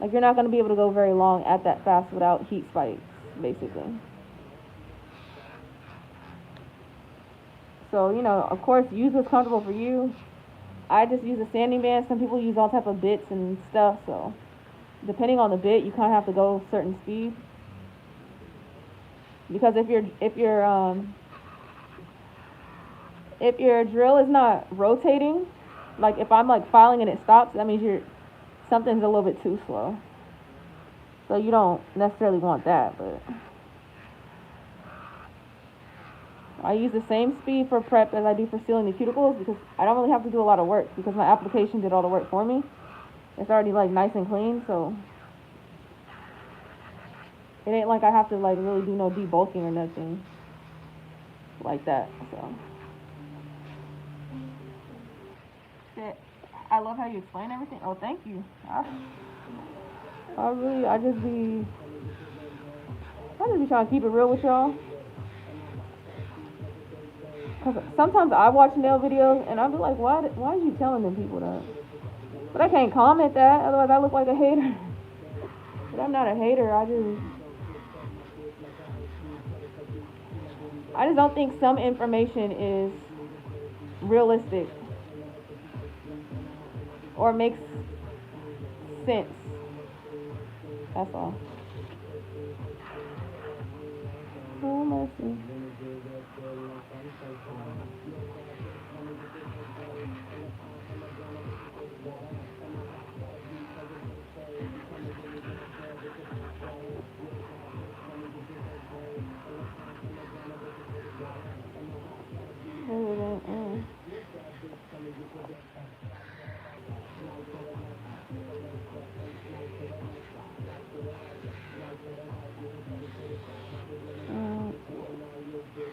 Like, you're not going to be able to go very long at that fast without heat spikes, basically. So, you know, of course, use what's comfortable for you. I just use a sanding band. Some people use all type of bits and stuff, so depending on the bit, you kind of have to go certain speed. Because if your drill is not rotating, like if I'm like filing and it stops, that means something's a little bit too slow. So you don't necessarily want that, but I use the same speed for prep as I do for sealing the cuticles because I don't really have to do a lot of work because my application did all the work for me. It's already like nice and clean, so it ain't like I have to like really do no debulking or nothing like that. So I love how you explain everything. Oh, thank you. I just be trying to keep it real with y'all. Cause sometimes I watch nail videos and I'll be like, why are you telling them people that? But I can't comment that, otherwise I look like a hater. But I'm not a hater. I just don't think some information is realistic or makes sense. That's all. Oh, mercy.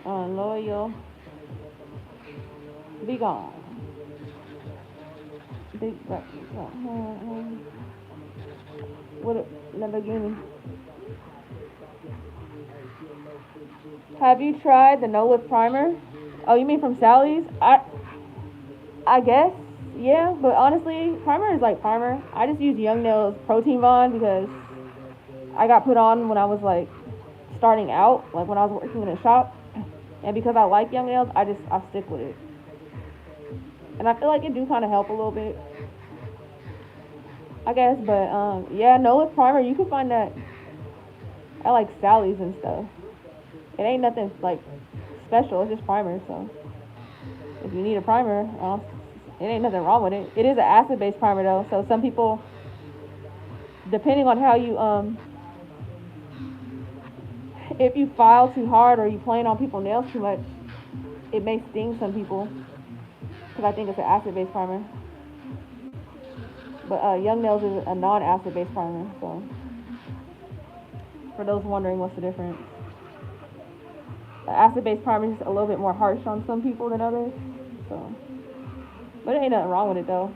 Unloyal. Be gone. Big breakfast. What a Lamborghini. Have you tried the no lift primer? Oh, you mean from Sally's? I guess, yeah, but honestly, primer is like primer. I just use Young Nails Protein Bond because I got put on when I was like starting out, like when I was working in a shop, and because I like Young Nails, I stick with it, and I feel like it do kind of help a little bit, I guess. But yeah, no lift primer, you can find that at like Sally's and stuff. It ain't nothing like special, it's just primer. So if you need a primer, it ain't nothing wrong with it. It is an acid-based primer though, so some people, depending on how you if you file too hard or you playing on people's nails too much, it may sting some people because I think it's an acid-based primer. But Young Nails is a non-acid-based primer, so for those wondering what's the difference. The acid-based primer is a little bit more harsh on some people than others, so. But it ain't nothing wrong with it though.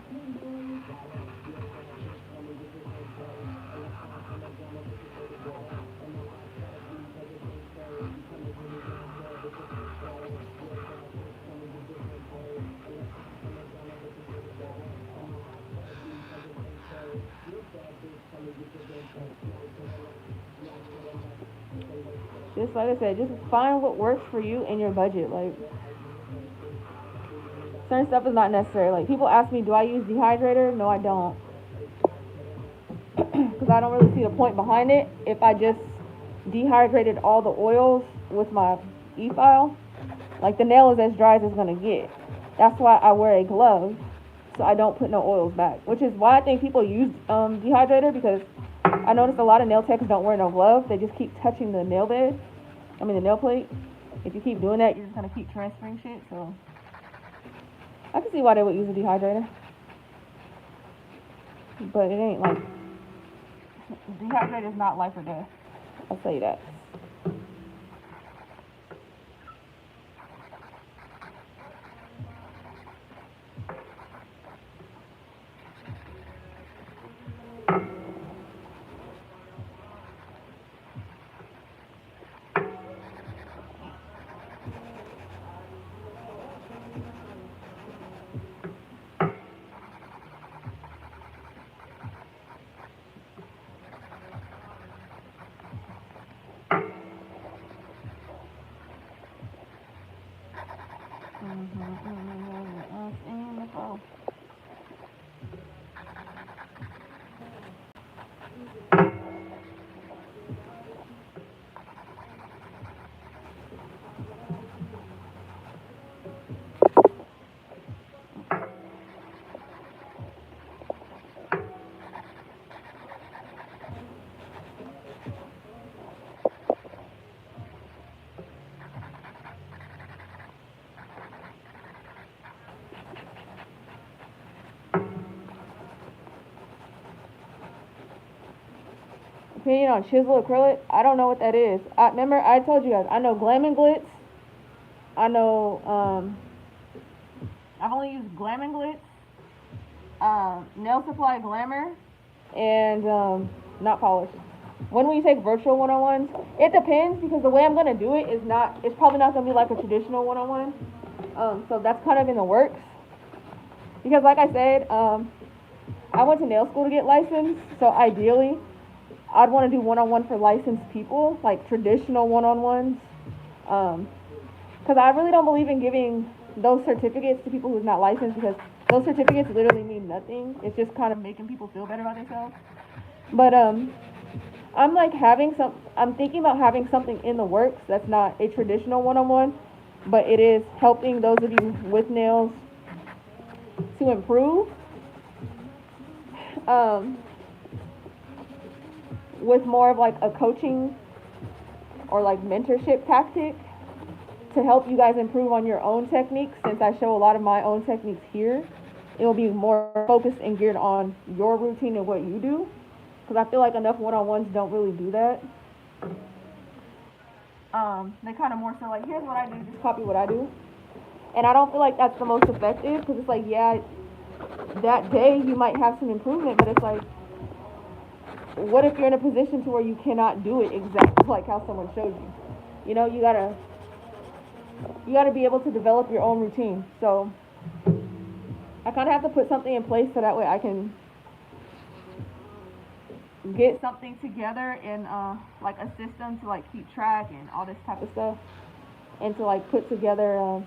Just like I said, just find what works for you and your budget. Like, certain stuff is not necessary. Like, people ask me, do I use dehydrator? No, I don't. Because I don't really see the point behind it. If I just dehydrated all the oils with my e-file, like, the nail is as dry as it's going to get. That's why I wear a glove, so I don't put no oils back. Which is why I think people use dehydrator, because I noticed a lot of nail techs don't wear no gloves. They just keep touching the nail plate. If you keep doing that, you're just going to keep transferring shit. So I can see why they would use a dehydrator. But it ain't like, dehydrator is not life or death. I'll tell you that. opinion on chisel acrylic, I don't know what that is. Remember, I told you guys, I know Glam and Glitz. I know, I've only used Glam and Glitz, Nail Supply Glamour, and not polish. When we take virtual one-on-ones, it depends because the way I'm gonna do it is not, it's probably not gonna be like a traditional one-on-one. So that's kind of in the works. Because like I said, I went to nail school to get licensed, so ideally, I'd want to do one-on-one for licensed people, like traditional one-on-ones. Because I really don't believe in giving those certificates to people who's not licensed because those certificates literally mean nothing. It's just kind of making people feel better about themselves. But I'm like I'm thinking about having something in the works that's not a traditional one-on-one, but it is helping those of you with nails to improve. With more of like a coaching or like mentorship tactic to help you guys improve on your own techniques. Since I show a lot of my own techniques here, it will be more focused and geared on your routine and what you do, because I feel like enough one-on-ones don't really do that. They kind of more so like, here's what I do, just copy what I do. And I don't feel like that's the most effective, because it's like, yeah, that day you might have some improvement, but it's like, what if you're in a position to where you cannot do it exactly like how someone showed you? You know, you gotta be able to develop your own routine. So I kind of have to put something in place so that way I can get something together in like a system to like keep track and all this type of stuff, and to like put together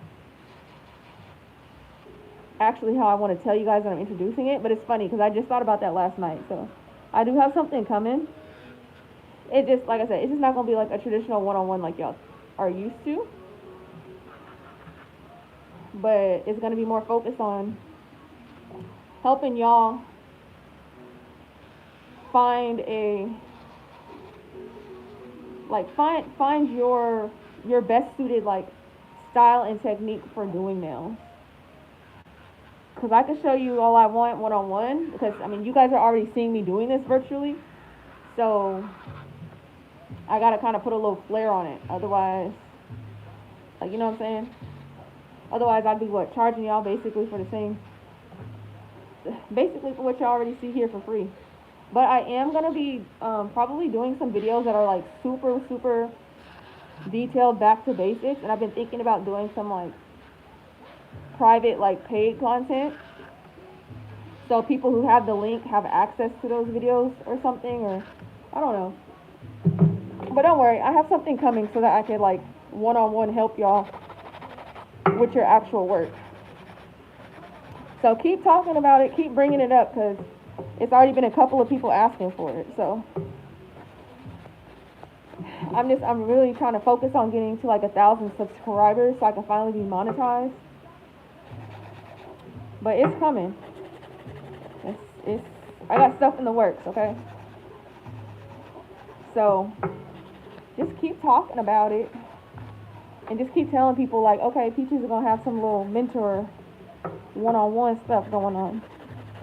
actually how I want to tell you guys that I'm introducing it. But it's funny because I just thought about that last night. So I do have something coming. It just, like I said, it's just not going to be like a traditional one-on-one like y'all are used to. But it's going to be more focused on helping y'all find your best suited like style and technique for doing nails. Because I can show you all I want one-on-one, because I mean you guys are already seeing me doing this virtually, so I gotta kind of put a little flair on it. Otherwise, like, you know what I'm saying? Otherwise I'd be charging y'all basically for what y'all already see here for free. But I am gonna be probably doing some videos that are like super detailed, back to basics, and I've been thinking about doing some like private like paid content, so people who have the link have access to those videos or something, or I don't know. But don't worry, I have something coming so that I can like one-on-one help y'all with your actual work. So keep talking about it, keep bringing it up, because it's already been a couple of people asking for it. So I'm really trying to focus on getting to like 1,000 subscribers so I can finally be monetized. But it's coming. I got stuff in the works, okay? So just keep talking about it, and just keep telling people like, okay, Peaches are gonna have some little mentor one-on-one stuff going on.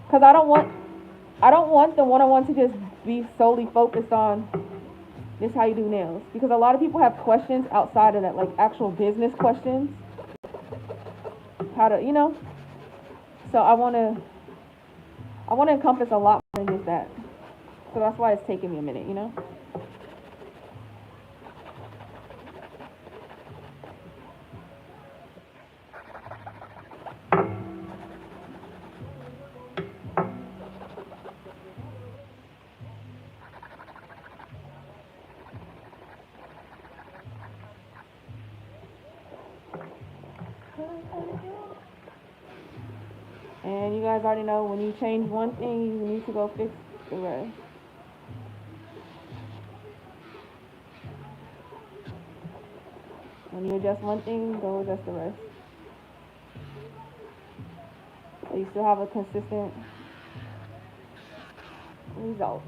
Cause I don't want the one-on-one to just be solely focused on this how you do nails, because a lot of people have questions outside of that, like actual business questions. How to, you know. So I want to encompass a lot more than just that. So that's why it's taking me a minute, you know. And you guys already know, when you change one thing, you need to go fix the rest. When you adjust one thing, go adjust the rest. So you still have a consistent result.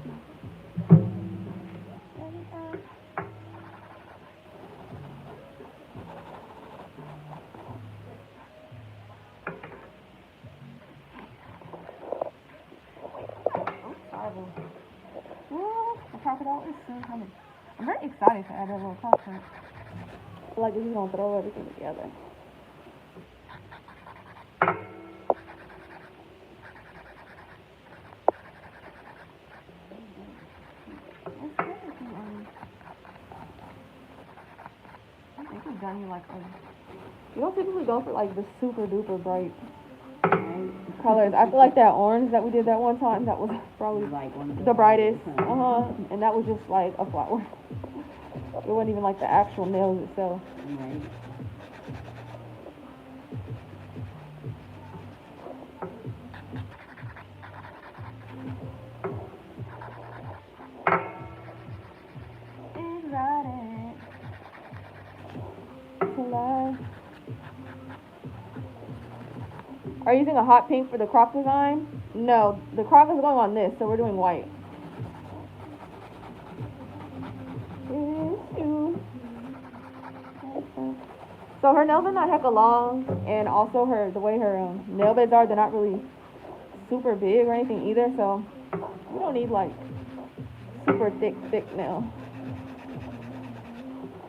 Crocodile is soon coming. I'm very excited to add that little top print. I feel like this is gonna throw everything together. I think we've done you like you don't typically go for like the super duper bright colors. I feel like that orange that we did that one time, that was probably Like one of the brightest. And that was just like a flower. It wasn't even like the actual nails itself. Right. Are you using a hot pink for the croc design? No, the croc is going on this, so we're doing white. So her nails are not hecka long, and also the way her nail beds are, they're not really super big or anything either, so we don't need like super thick nail.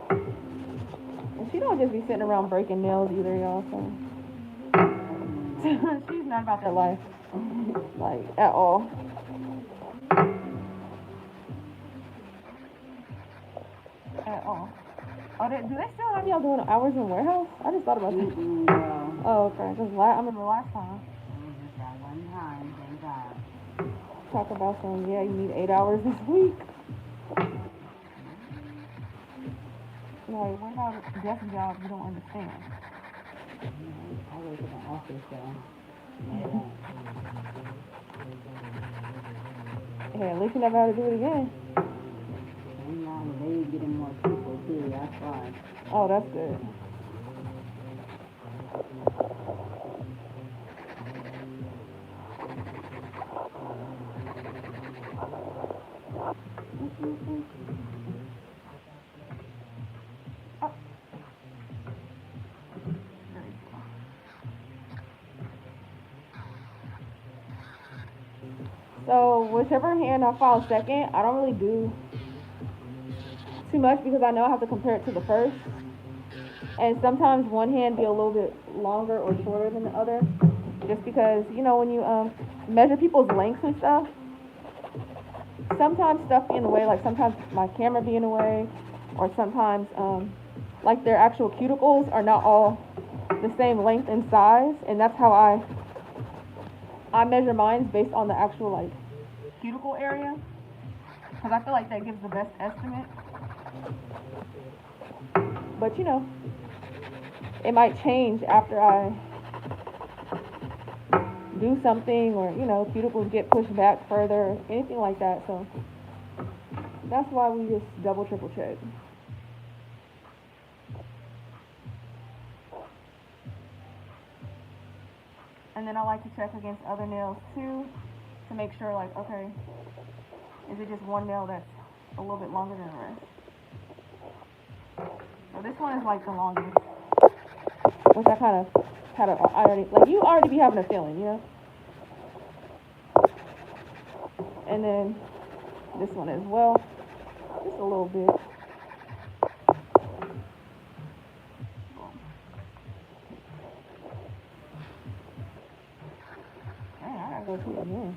And she don't just be sitting around breaking nails either, y'all, so she's not about that life, like, at all. At all. Oh, do they still have y'all doing hours in the warehouse? I just thought about that. No. Oh, okay, because I remember last time. It was just that one time, thank God. Talk about some, yeah, you need 8 hours this week. Like, what about desk jobs you don't understand? I work in the office, so. Hey, at least you never had to do it again. They getting more people too, that's why. Oh, that's good. So whichever hand I file second, I don't really do too much because I know I have to compare it to the first. And sometimes one hand be a little bit longer or shorter than the other, just because, you know, when you measure people's lengths and stuff, sometimes stuff be in the way, like sometimes my camera be in the way, or sometimes like their actual cuticles are not all the same length and size, and that's how I measure mine based on the actual like cuticle area, because I feel like that gives the best estimate. But you know, it might change after I do something, or you know, cuticles get pushed back further, anything like that. So that's why we just double triple check. And then I like to check against other nails too, to make sure, like, okay, is it just one nail that's a little bit longer than the rest? So this one is like the longest, which I kind of had you already be having a feeling, you know? And then this one as well, just a little bit. Dang, I gotta go through it again.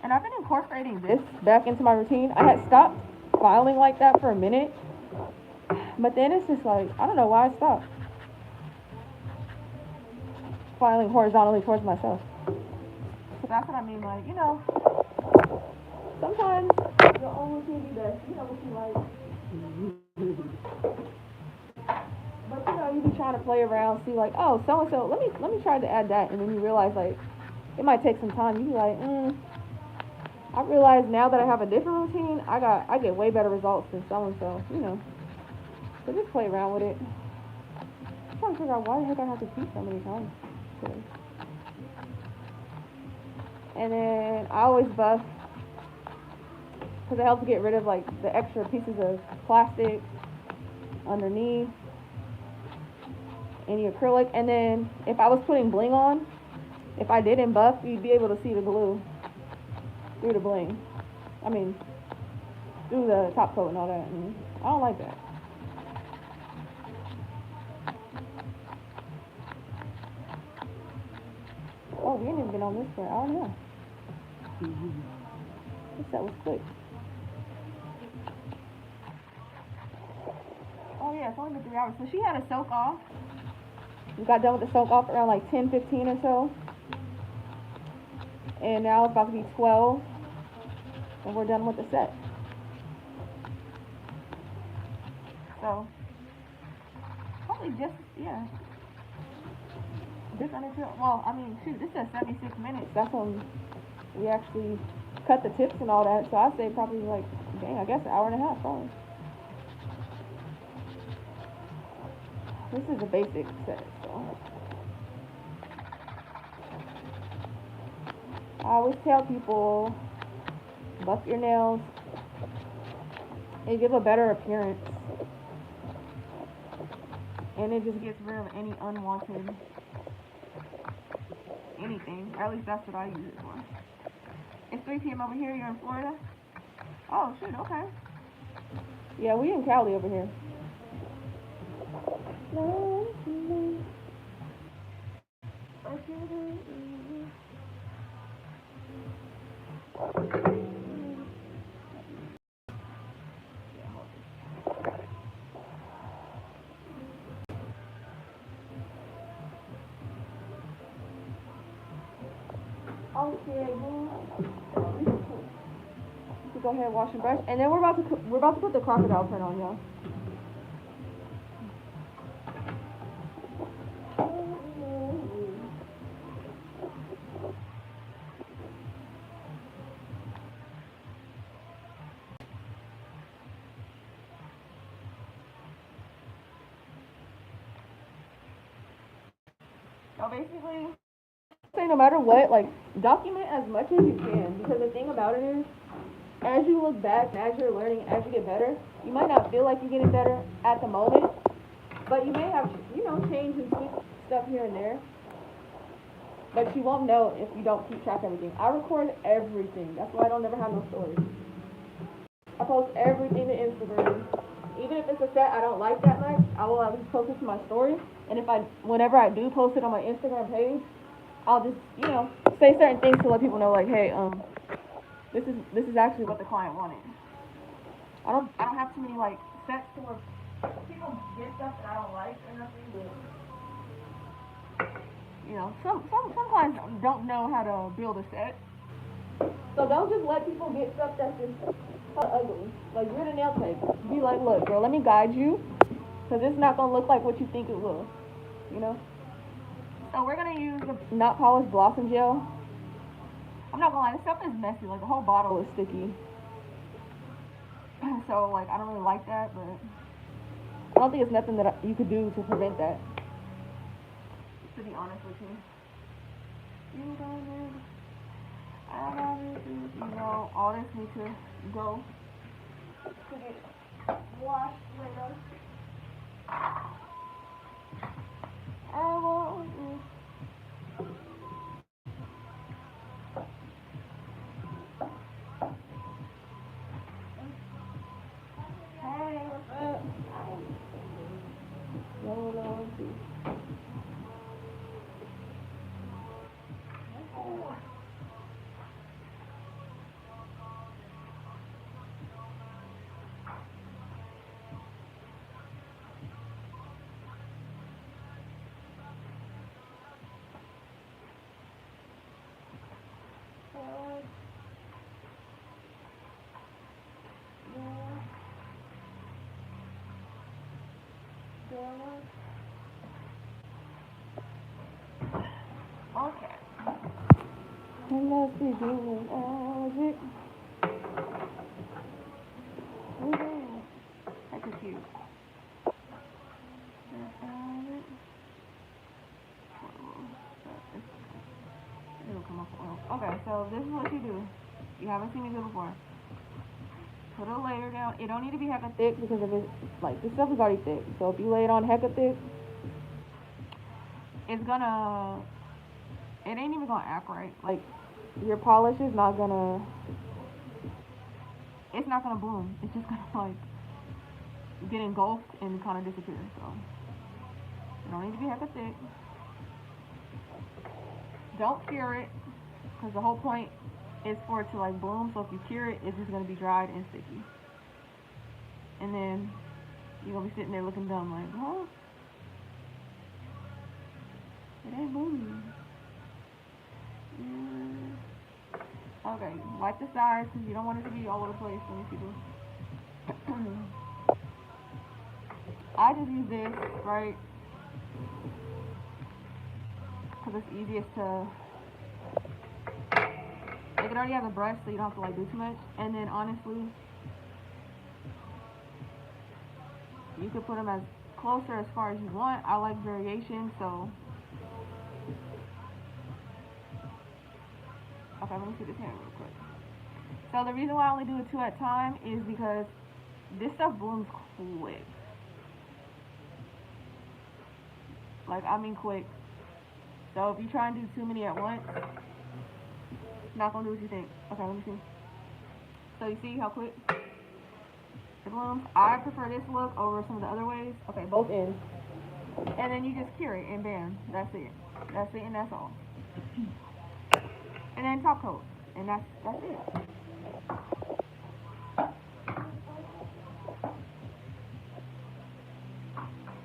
And I've been incorporating this back into my routine. I had stopped filing like that for a minute, but then it's just like, I don't know why I stopped filing horizontally towards myself. So that's what I mean, like, you know, sometimes your own routine be best. You know what you like. But you know, you be trying to play around, see like, oh, so and so, let me try to add that, and then you realize like it might take some time. You be like, I realize now that I have a different routine, I get way better results than so and so, you know. So just play around with it. I'm trying to figure out why the heck I have to teach so many times today. And then I always buff because it helps get rid of like the extra pieces of plastic underneath any acrylic. And then if I was putting bling on, if I didn't buff, you'd be able to see the glue through the bling. I mean, through the top coat and all that. And I don't like that. Oh, we ain't even been on this for an hour and a half. This set was quick. Oh yeah, it's only been 3 hours. So she had a soak off. We got done with the soak off around like 10:15 or so. And now it's about to be 12. And we're done with the set. So, probably just, yeah. Just under 2, well, I mean, shoot, this says 76 minutes. That's when we actually cut the tips and all that. So I'd say probably like, dang, I guess an hour and a half probably. This is a basic set, so. I always tell people, buff your nails and give a better appearance. And it just gets rid of any unwanted anything. Or at least that's what I use it for. It's 3 p.m. over here. You're in Florida? Oh, shoot, okay. Yeah, we in Cali over here. Okay, you can go ahead and wash and brush, and then we're about to put the crocodile print on, y'all. So basically, no matter what, like, document as much as you can, because the thing about it is, as you look back, as you're learning, as you get better, you might not feel like you're getting better at the moment, but you may have, change and tweak stuff here and there, but you won't know if you don't keep track of everything. I record everything. That's why I don't never have no stories. I post everything to Instagram. Even if it's a set I don't like that much, I will at least post it to my story, and whenever I do post it on my Instagram page, I'll just, say certain things to let people know, like, hey, this is actually what the client wanted. I don't have too many like sets to where people get stuff that I don't like or nothing, but some clients don't know how to build a set. So don't just let people get stuff that's just ugly. Like, you're the nail tech. Be like, look, girl, let me guide you, because it's not gonna look like what you think it will. So we're gonna use the not polished blossom gel. I'm not gonna lie, this stuff is messy. Like, the whole bottle is sticky. So, like, I don't really like that, but I don't think it's nothing that you could do to prevent that. To be honest with you. All this needs to go to get washed later. I want you. Hey, what's up? Okay. I must be doing magic. That's cute. It'll come off oil. Okay, so this is what you do. You haven't seen me do before. Put a layer down. It don't need to be hecka thick, because if it's like, this stuff is already thick. So if you lay it on hecka thick, it ain't even gonna act right. Like, your polish is not gonna, it's not gonna bloom. It's just gonna like get engulfed and kind of disappear. So it don't need to be hecka thick. Don't cure it, because the whole point is for it to like bloom. So if you cure it, it's just gonna be dried and sticky. And then you're gonna be sitting there looking dumb like, huh? It ain't blooming. Okay, like the size, because you don't want it to be all over the place. Let me see this. I just use this, right? Because it's easiest to, like, it already has a brush, so you don't have to like do too much. And then honestly, you could put them as closer as far as you want. I like variation, so. Okay, let me see this hair real quick. So the reason why I only do 2 at a time is because this stuff blooms quick. Like, I mean quick. So if you try and do too many at once, it's not gonna do what you think. Okay, let me see. So you see how quick it blooms? I prefer this look over some of the other ways. Okay, both ends. And then you just cure it and bam, that's it. That's it and that's all. And then top coat. And that's it.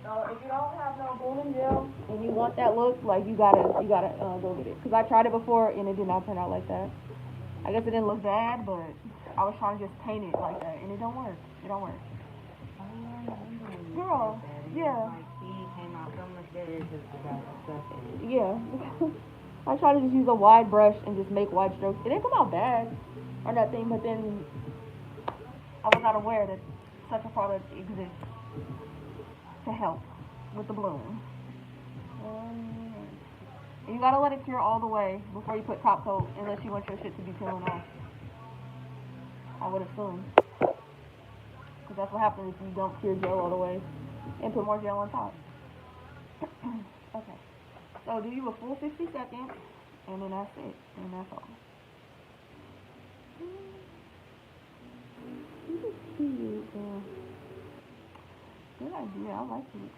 So if you don't have no blooming gel and you want that look, like you gotta go get it. Cause I tried it before and it did not turn out like that. I guess it didn't look bad, but I was trying to just paint it like that, and it don't work. It don't work. Girl, yeah. Yeah. I tried to just use a wide brush and just make wide strokes. It didn't come out bad or nothing, but then I was not aware that such a product exists to help with the bloom. You gotta let it cure all the way before you put top coat, unless you want your shit to be peeling off. I would assume. Because that's what happens if you don't cure gel all the way and put more gel on top. Okay. So do you a full 60 seconds, and then that's it, and that's all. Good idea. I like it.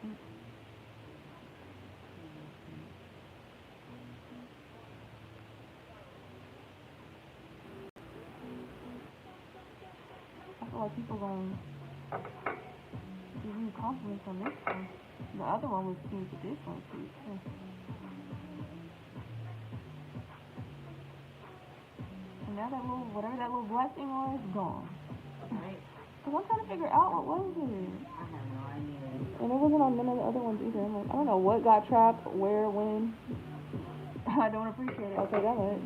I feel like people gonna give you compliments on this one. The other one was cute, but this one's cute too. And now that little, whatever that little black thing was, gone. Right. Cause I'm trying to figure out what was it. I have no idea. And it wasn't on none of the other ones either. I'm like, I don't know what got trapped, where, when. I don't appreciate it. I'll say that much.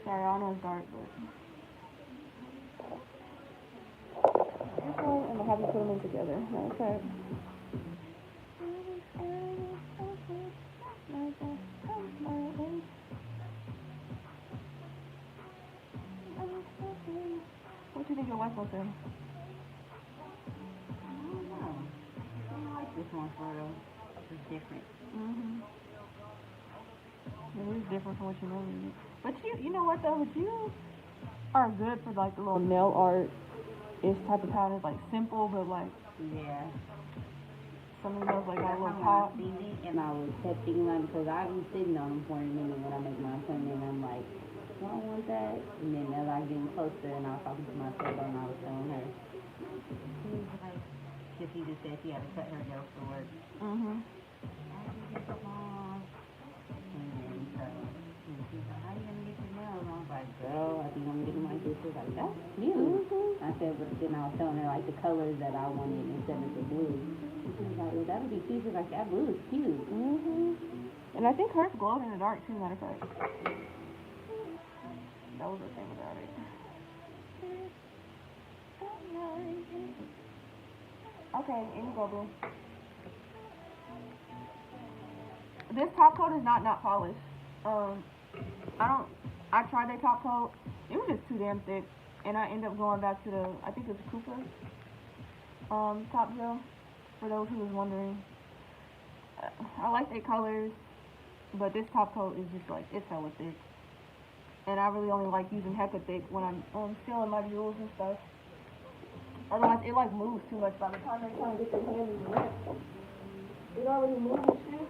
Sorry, I know it's dark, but this one, and I'll have you put them in together. Okay. What do you think your wife will say? I don't know. I like this one photo. It's different. It is different from what you normally do. But you know what though? But you are good for like the little nail art ish type of patterns, like simple but like yeah. Some of those like got a little pop. I seen it and I was kept thinking like because I was sitting on them for a minute when I make my appointment. And I'm like, I don't want that. And then as I was getting closer and I was talking to my sister and I was telling her, she was like, because she just said she had to cut her nails for work. And then so she was like, how you gonna get your nails? And I was like, girl, I think I'm gonna get them like this. She was like, that's cute. I said, but then I was telling her like the colors that I wanted instead of the blue. She was like, well, that would be cute. She was like, that blue is cute. And I think hers glowed in the dark too, matter of fact. That was the thing about it. Okay, in you go, boo. This top coat is not polished. I don't I tried their top coat. It was just too damn thick, and I ended up going back to the, I think it's Cooper top gel. For those who was wondering, I like their colors, but this top coat is just like, it's hella thick. And I really only like using hecka thick when I'm sealing my jewels and stuff. Otherwise, it like moves too much by the time they try to get their hands in the rest. It already moves and shit.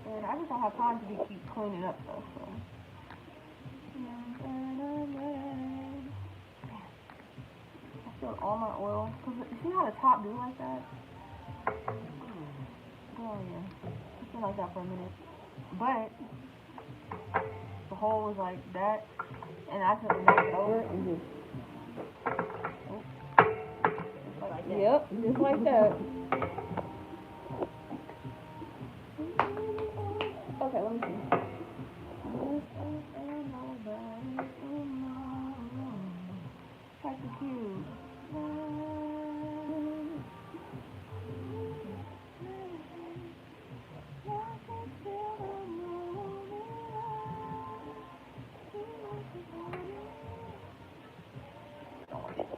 And I just don't have time to keep cleaning up stuff, so. I spilled all my oil. Cause you see how the top do like that? Oh yeah. It's been like that for a minute. But the hole was like that, and I couldn't knock it over and just like that. Yep, just like that. Okay, let me see. Type of cute.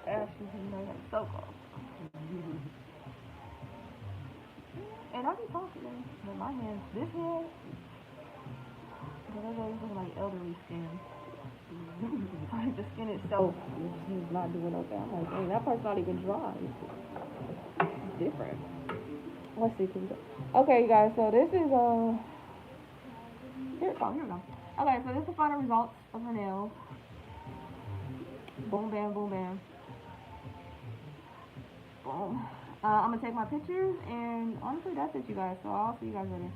Ashes, you know, like so close. And I be talking, but my hands, this hand, they're looking like elderly skin. Like the skin itself is not doing okay. I'm like, dang, that part's not even dry. It's different. Let's see. Okay, you guys. So this is here we go. Okay, so this is the final results of her nails. Boom, bam, boom, bam. Boom. I'm gonna take my pictures, and honestly, that's it, you guys. So I'll see you guys later.